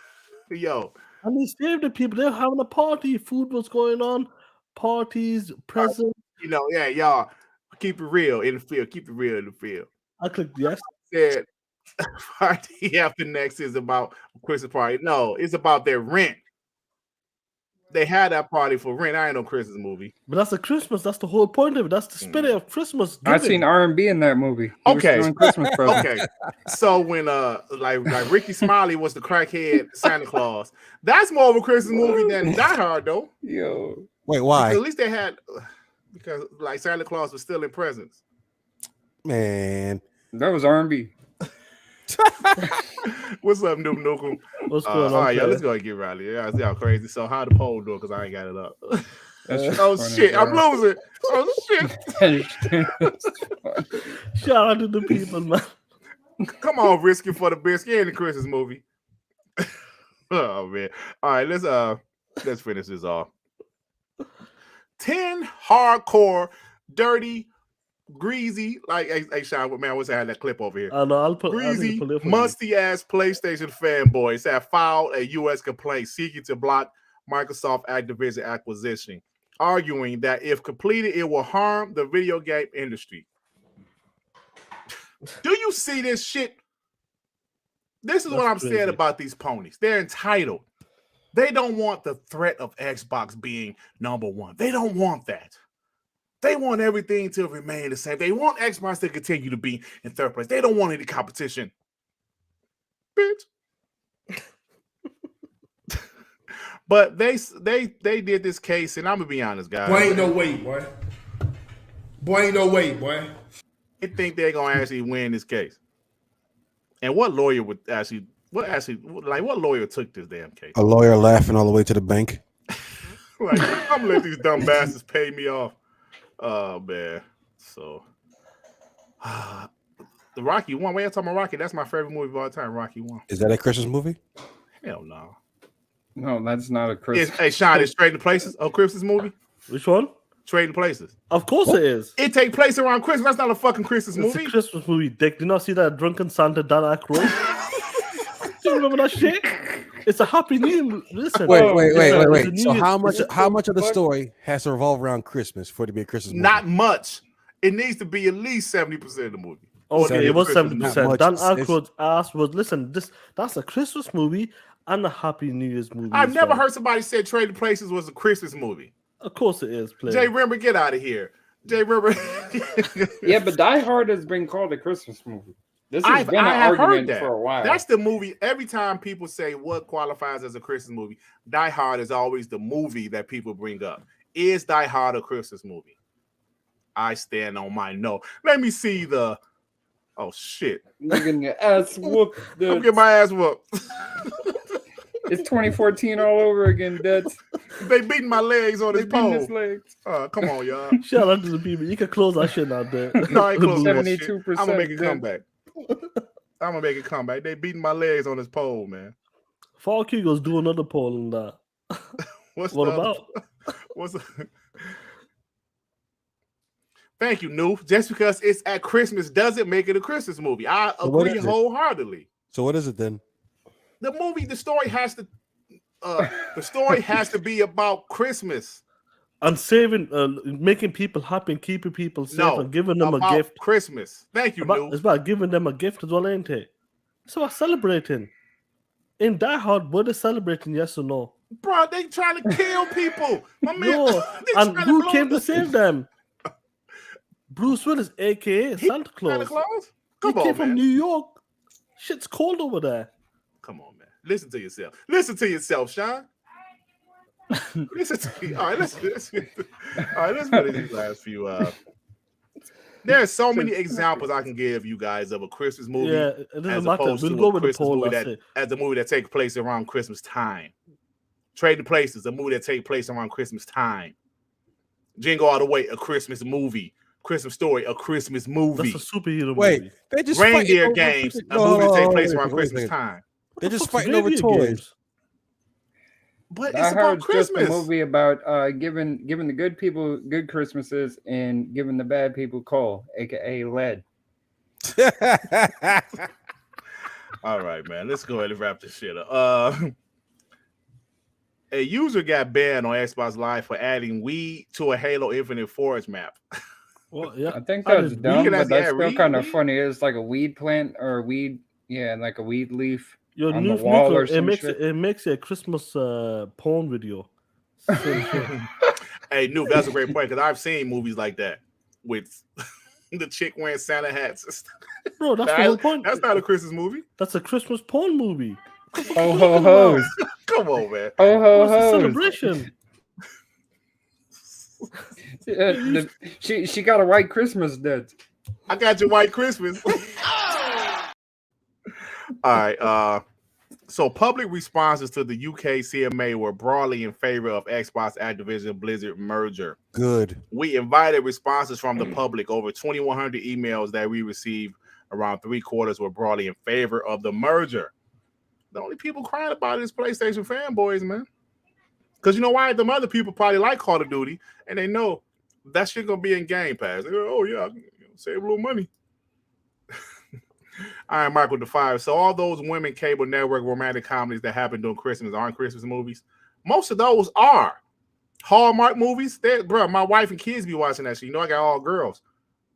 Yo. And he saved the people. They're having a party. Food was going on. Parties, presents. Y'all. Keep it real in the field. Keep it real in the field. I clicked yes. Said Friday After Next is about a Christmas party. No, it's about their rent. They had that party for rent. I ain't no Christmas movie. But that's a Christmas. That's the whole point of it. That's the spirit of Christmas. I've seen R&B in that movie. Okay. Christmas okay. So when like Ricky Smiley was the crackhead Santa Claus, that's more of a Christmas movie than Die Hard though. Yo. Wait, why? Because at least they had because like Santa Claus was still in presence. Man, that was R&B. What's up, Nook Nookum? What's going on? All right, let's go and get Riley. Yeah, see how crazy. So how the poll do? Because I ain't got it up. Oh shit, I'm losing. Oh shit. Shout out to the people, man. Come on, risking for the biscuit in the Christmas movie. Oh man. All right, let's finish this off. 10 hardcore, dirty, greasy, like hey Sean, man, I wish I had that clip over here. I know, I'll put greasy, musty ass PlayStation fanboys have filed a U.S. complaint seeking to block Microsoft Activision acquisition, arguing that if completed, it will harm the video game industry. Do you see this shit? This is what I'm saying about these ponies. They're entitled. They don't want the threat of Xbox being number one. They don't want that. They want everything to remain the same. They want Xbox to continue to be in third place. They don't want any competition. Bitch. But they did this case, and I'm gonna be honest, guys. Boy, ain't no way, boy. Boy, ain't no way, boy. They think they're gonna actually win this case. And what lawyer would actually what lawyer took this damn case? A lawyer laughing all the way to the bank. Like, I'm gonna let these dumb bastards pay me off. Oh man. So the Rocky 1. Why you talking about Rocky? That's my favorite movie of all time, Rocky 1. Is that a Christmas movie? Hell no. No, that's not a Christmas. Hey, Sean, is Trading Places a Christmas movie? Which one? Trading Places. Of course it is. It take place around Christmas. That's not a fucking Christmas movie. It's a Christmas movie, Dick. Did you not see that drunken Santa Dan Aykroyd? Do you remember that shit? It's a happy new. Listen. Wait. So how much of the story has to revolve around Christmas for it to be a Christmas movie? Not much. It needs to be at least 70% of the movie. Okay, it was 70%. Dan Aykroyd's ass was that's a Christmas movie and a Happy New Year's movie. I've never heard somebody say Trading Places was a Christmas movie. Of course it is. Jay Rimmer, get out of here. Jay Rimmer. Yeah, but Die Hard has been called a Christmas movie. This has been an argument for a while. That's the movie. Every time people say what qualifies as a Christmas movie, Die Hard is always the movie that people bring up. Is Die Hard a Christmas movie? I stand on my no. Let me see the. Oh shit! I'm getting your ass whooped. I'm getting my ass whooped. It's 2014 all over again, Duds. They beating my legs on his pole. His legs. Come on, y'all. Shout out to the people. You can close that shit out there. No, I ain't closing 72%. I'm gonna make a comeback. I'm gonna make a comeback. They beating my legs on his pole, man. Falk Eagles do another poll on that. What about? Thank you, Noof. Just because it's at Christmas doesn't make it a Christmas movie. I agree wholeheartedly. So what is it then? The movie, the story has to be about Christmas. And saving, making people happy and keeping people safe and giving them a gift. Christmas. Thank you, Lou. It's about giving them a gift as well, ain't it? It's about celebrating. In Die Hard, were they celebrating, yes or no? Bro, they trying to kill people. My man, no. And who came to save them? Bruce Willis, a.k.a. Santa Claus. Santa Claus? He came from New York. Shit's cold over there. Come on, man. Listen to yourself. Listen to yourself, Sean. Listen to me. All right, let's finish these last few. There are so many examples I can give you guys of a Christmas movie. Yeah, it doesn't matter. We'll go with the poll. As a movie that takes place around Christmas time. Trading Places, a movie that takes place around Christmas time. Jingle All the Way, a Christmas movie. Christmas Story, a Christmas movie. That's a superhero Wait, movie. they just Reindeer Games, a movie that takes place around Christmas time. They're just fighting over toys. But it's about Christmas. Just a movie about giving the good people good Christmases and giving the bad people coal, aka lead. All right, man. Let's go ahead and wrap this shit up. A user got banned on Xbox Live for adding weed to a Halo Infinite Forge map. Well, yeah, I think that's dumb, but that's still kind of funny. It's like a weed plant or a weed, like a weed leaf. Your on new the wall or it makes a Christmas porn video. Hey, Nuke, that's a great point because I've seen movies like that with the chick wearing Santa hats. Bro, that's the whole point. That's not a Christmas movie. That's a Christmas porn movie. Ho ho ho! Come on, man. Ho ho ho! It's a celebration. She got a white Christmas, dude. I got your white Christmas. All right. So public responses to the UK CMA were broadly in favor of Xbox Activision Blizzard merger. Good. We invited responses from the public. Over 2,100 emails that we received, around 3/4 were broadly in favor of the merger. The only people crying about it is PlayStation fanboys, man. Because you know why? Them other people probably like Call of Duty, and they know that shit gonna be in Game Pass. They go, oh yeah, I can save a little money. All right, Michael DeFire. So all those women cable network romantic comedies that happen during Christmas aren't Christmas movies. Most of those are Hallmark movies. Bro, my wife and kids be watching that shit. You know, I got all girls.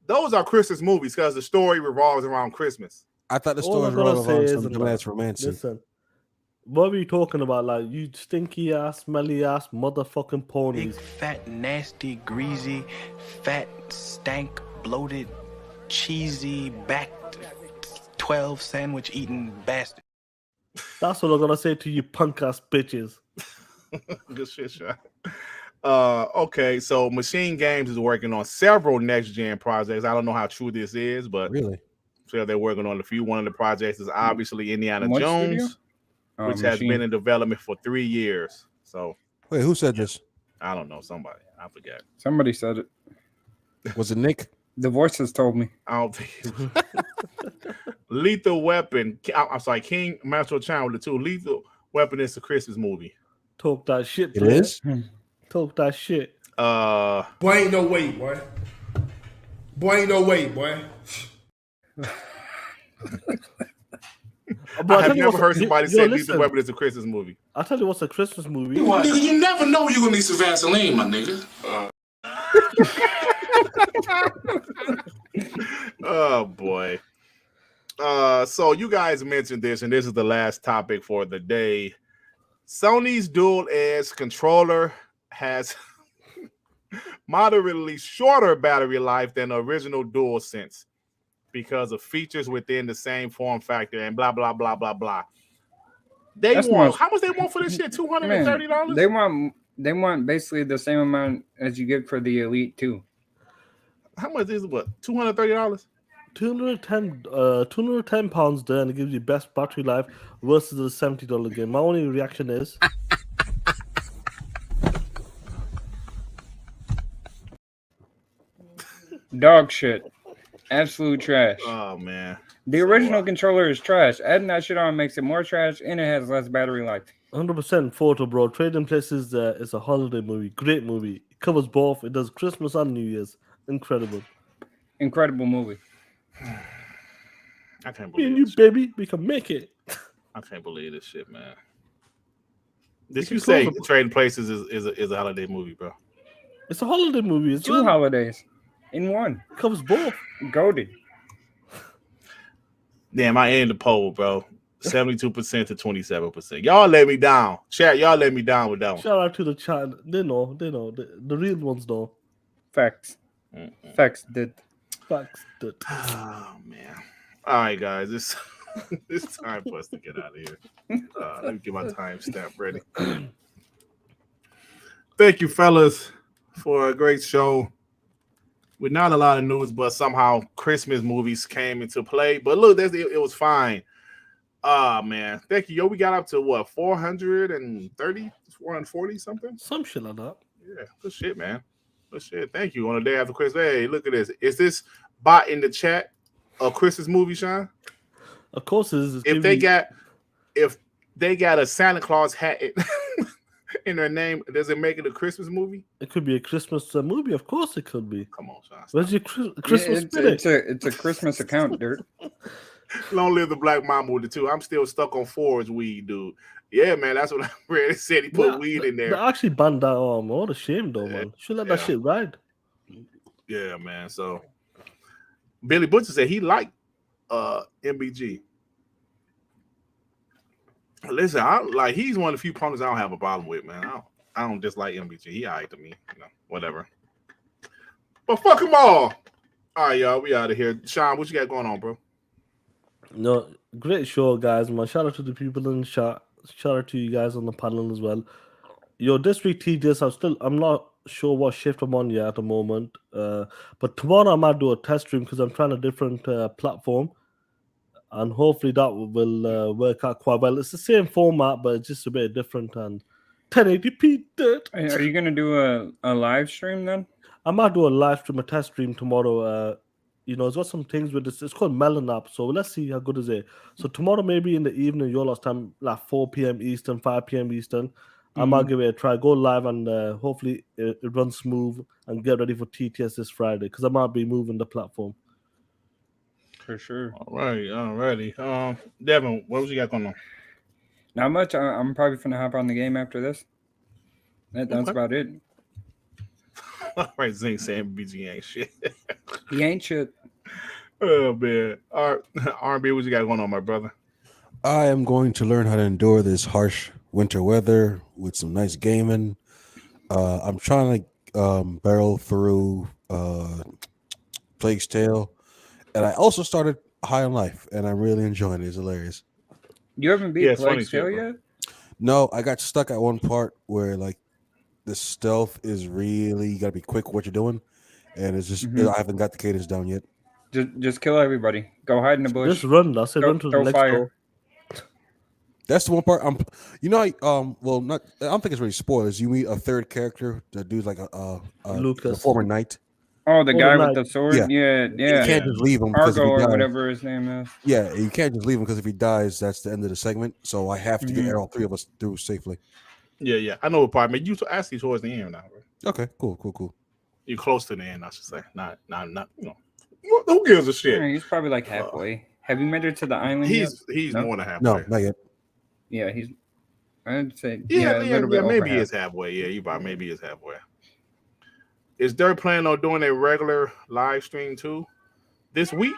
Those are Christmas movies because the story revolves around Christmas. I thought the story revolved around something that's romantic. Listen, what were you talking about? Like, you stinky ass, smelly ass, motherfucking ponies. Big, fat, nasty, greasy, fat, stank, bloated, cheesy, backed, 12 sandwich eating bastard. That's what I'm gonna say to you, punk ass bitches. Good shit, shot. Okay, so Machine Games is working on several next gen projects. I don't know how true this is, but really, so they're working on a few. One of the projects is obviously Indiana Jones, which has been in development for 3 years. So wait, who said this? I don't know. Somebody, I forget. Somebody said it. Was it Nick? The voices told me. I don't think. Lethal Weapon. I'm sorry, King Master Chan with the 2. Lethal Weapon is a Christmas movie. Talk that shit. It is. Talk that shit. Boy, ain't no way, boy. Boy, ain't no way, boy. I have never heard somebody say Lethal Weapon is a Christmas movie. I'll tell you what's a Christmas movie. Nigga, you never know you're gonna need some Vaseline, my nigga. Oh boy. So you guys mentioned this, and this is the last topic for the day. Sony's Dual Edge controller has moderately shorter battery life than the original DualSense because of features within the same form factor and blah blah blah blah blah. How much they want for this shit? $230? They want basically the same amount as you get for the Elite 2. How much is it? What? $230? 210 pounds there, and it gives you best battery life versus the $70 game. My only reaction is dog shit. Absolute trash. Oh man. The original controller is trash. Adding that shit on makes it more trash, and it has less battery life. 100% photo, bro. Trading Places is a holiday movie. Great movie. It covers both. It does Christmas and New Year's. Incredible. Incredible movie. I can't Me and believe you, this. baby, we can make it. I can't believe this shit, man. Did can you say close the- Trading Places is a holiday movie, bro? It's a holiday movie. It's 2 holidays in one. It covers both. Goated. Damn, I ended the poll, bro. 72% to 27%. Y'all let me down. Chat, y'all let me down with that one. Shout out to the chat. They know. The real ones know. Facts. Facts did. Facts did. Oh man. All right, guys. It's time for us to get out of here. Let me get my time stamp ready. Thank you, fellas, for a great show. With not a lot of news, but somehow Christmas movies came into play. But look, it was fine. Man. Thank you. Yo, we got up to what, 430, 440 something? Some shit like that. Yeah, good shit, man. Good shit. Thank you. On the day after Christmas. Hey, look at this. Is this bot in the chat a Christmas movie, Sean? Of course it is. If they got a Santa Claus hat in their name, does it make it a Christmas movie? It could be a Christmas movie. Of course it could be. Come on, Sean. Where's your Christmas spirit? It's a Christmas account, Dirt. Long live the Black Mama with the two. I'm still stuck on Forge weed, dude. Yeah, man, that's what I read. It said he put weed in there. They actually banned that. What a shame, though, man. Should let that shit ride. Yeah, man. So Billy Butcher said he liked MBG. Listen, he's one of the few opponents I don't have a problem with, man. I don't dislike MBG. He alright to me, whatever. But fuck them all. All right, y'all, we out of here. Sean, what you got going on, bro? No, great show, guys, man. Shout out to the people in the chat. Shout out to you guys on the panel as well. Yo, this week TDS, I'm not sure what shift I'm on yet at the moment. But tomorrow I might do a test stream because I'm trying a different platform. And hopefully that will work out quite well. It's the same format, but it's just a bit different and 1080p. Are you going to do a live stream then? I might do a live stream, a test stream tomorrow. It's got some things with this. It's called Melon App. So let's see how good is it. So tomorrow, maybe in the evening, your last time, like 4 p.m. Eastern, 5 p.m. Eastern, I might give it a try. Go live and hopefully it runs smooth and get ready for TTS this Friday because I might be moving the platform. For sure. All righty. Devin, what was you got going on? Not much. I'm probably finna hop on the game after this. That's about it. All right, Zing saying BG ain't shit. He ain't shit. Oh man. All right, R&B, what you got going on, my brother? I am going to learn how to endure this harsh winter weather with some nice gaming. I'm trying to barrel through Plague's Tale, and I also started High on Life, and I'm really enjoying it. It's hilarious. You haven't beat Plague's Tale yet? No, I got stuck at one part where the stealth is really, you gotta be quick with what you're doing, and it's just I haven't got the cadence down yet. Just kill everybody. Go hide in the bush. Just run. That's it. Run to the next door. That's the one part. Not. I don't think it's really spoilers. You meet a third character. The dude's like Lucas, a former knight. Oh, the guy with the sword. Yeah. You can't just leave him because Argo or whatever his name is. Yeah, you can't just leave him because if he dies, that's the end of the segment. So I have to get all three of us through safely. Yeah. I know what part. Man, you actually towards the end now, bro. Okay, cool. You're close to the end, I should say. Not. Who gives a shit? Yeah, he's probably like halfway. Have you made it to the island? He's more than halfway. No, not yet. Yeah, I'd say yeah, a little bit maybe it's halfway. Yeah, you probably maybe it's halfway. Is Dirt planning on doing a regular live stream too this week?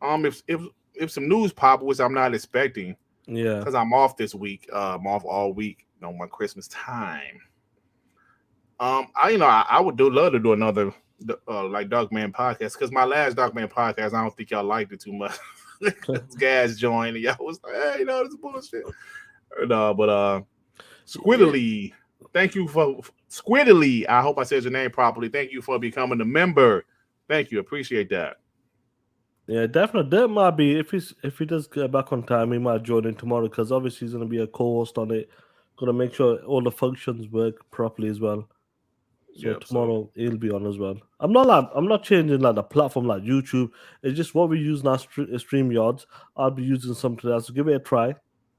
If some news pop, which I'm not expecting. Yeah, because I'm off this week. I'm off all week. My Christmas time. I would love to do another like Dogman podcast because my last Dogman podcast, I don't think y'all liked it too much. Guys joined and y'all was like, hey, this is bullshit. But Squiddly, thank you for Squiddly. I hope I said your name properly. Thank you for becoming a member. Thank you, appreciate that. Yeah, definitely. That might be if he does get back on time, he might join in tomorrow because obviously he's gonna be a co-host on it. Gonna make sure all the functions work properly as well. So tomorrow he'll be on as well. I'm not changing like the platform like YouTube. It's just what we use now, StreamYards. I'll be using something else. So give it a try,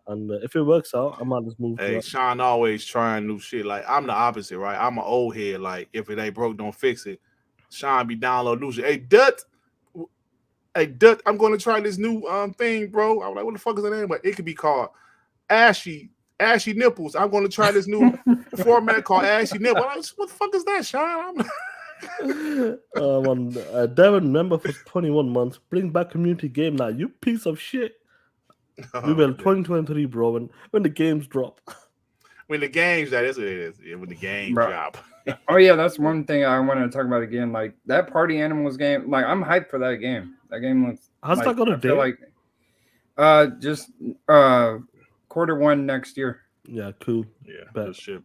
and if it works out, I might just move. Hey, Sean always trying new shit. Like I'm the opposite, right? I'm an old head. Like if it ain't broke, don't fix it. Sean be downloading new shit. Hey, Durt, Hey, Dut, I'm going to try this new thing, bro. I'm like, what the fuck is the name? But it could be called Ashy Nipples. I'm going to try this new format called Ashy Nipples. Like, what the fuck is that, Sean? Devin, member for 21 months. Bring back community game now. You piece of shit. We will 2023, bro. When the games drop. When the games, that is what it is. When the games drop. Oh yeah, that's one thing I wanted to talk about again. Like that Party Animals game. Like I'm hyped for that game. That game looks. How's that gonna do? Like, just Q1 next year. Yeah, cool. Yeah, good shit,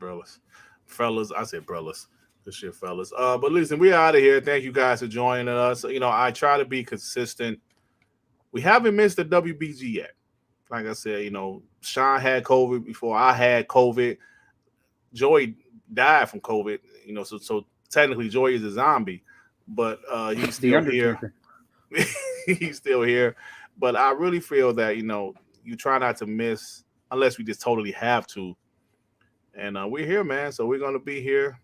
fellas. I said brothers. Good shit, fellas. But listen, we're out of here. Thank you guys for joining us. You know, I try to be consistent. We haven't missed the WBG yet. Like I said, you know, Sean had COVID before I had COVID. Joey died from COVID, you know, so technically Joey is a zombie, but he's still here. He's still here. But I really feel that, you know, you try not to miss unless we just totally have to. And we're here, man. So we're gonna be here.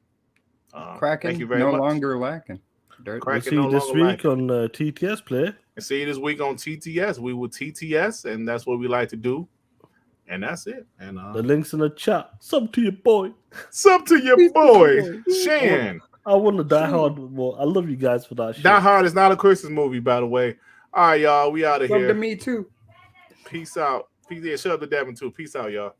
Cracking, thank you very much. Longer lacking. We'll see you this week on TTS Play. And see you this week on TTS. We will TTS, and that's what we like to do. And that's it. And the link's in the chat. Sub to your boy. Sub to your boy. Shan. I want to Die Hard more. I love you guys for that shit. Die Hard is not a Christmas movie, by the way. All right, y'all. We out of here. Love to me too. Peace out. Yeah, shut up to Devin too. Peace out, y'all.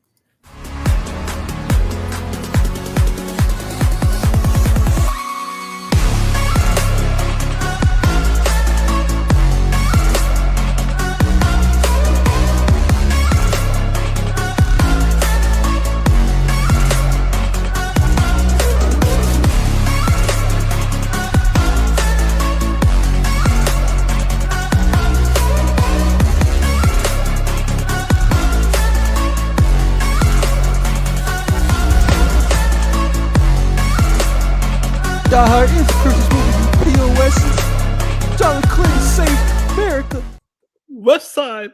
Die Hard is a Christmas movie, POS. Charlie Clinton saved America. West Side.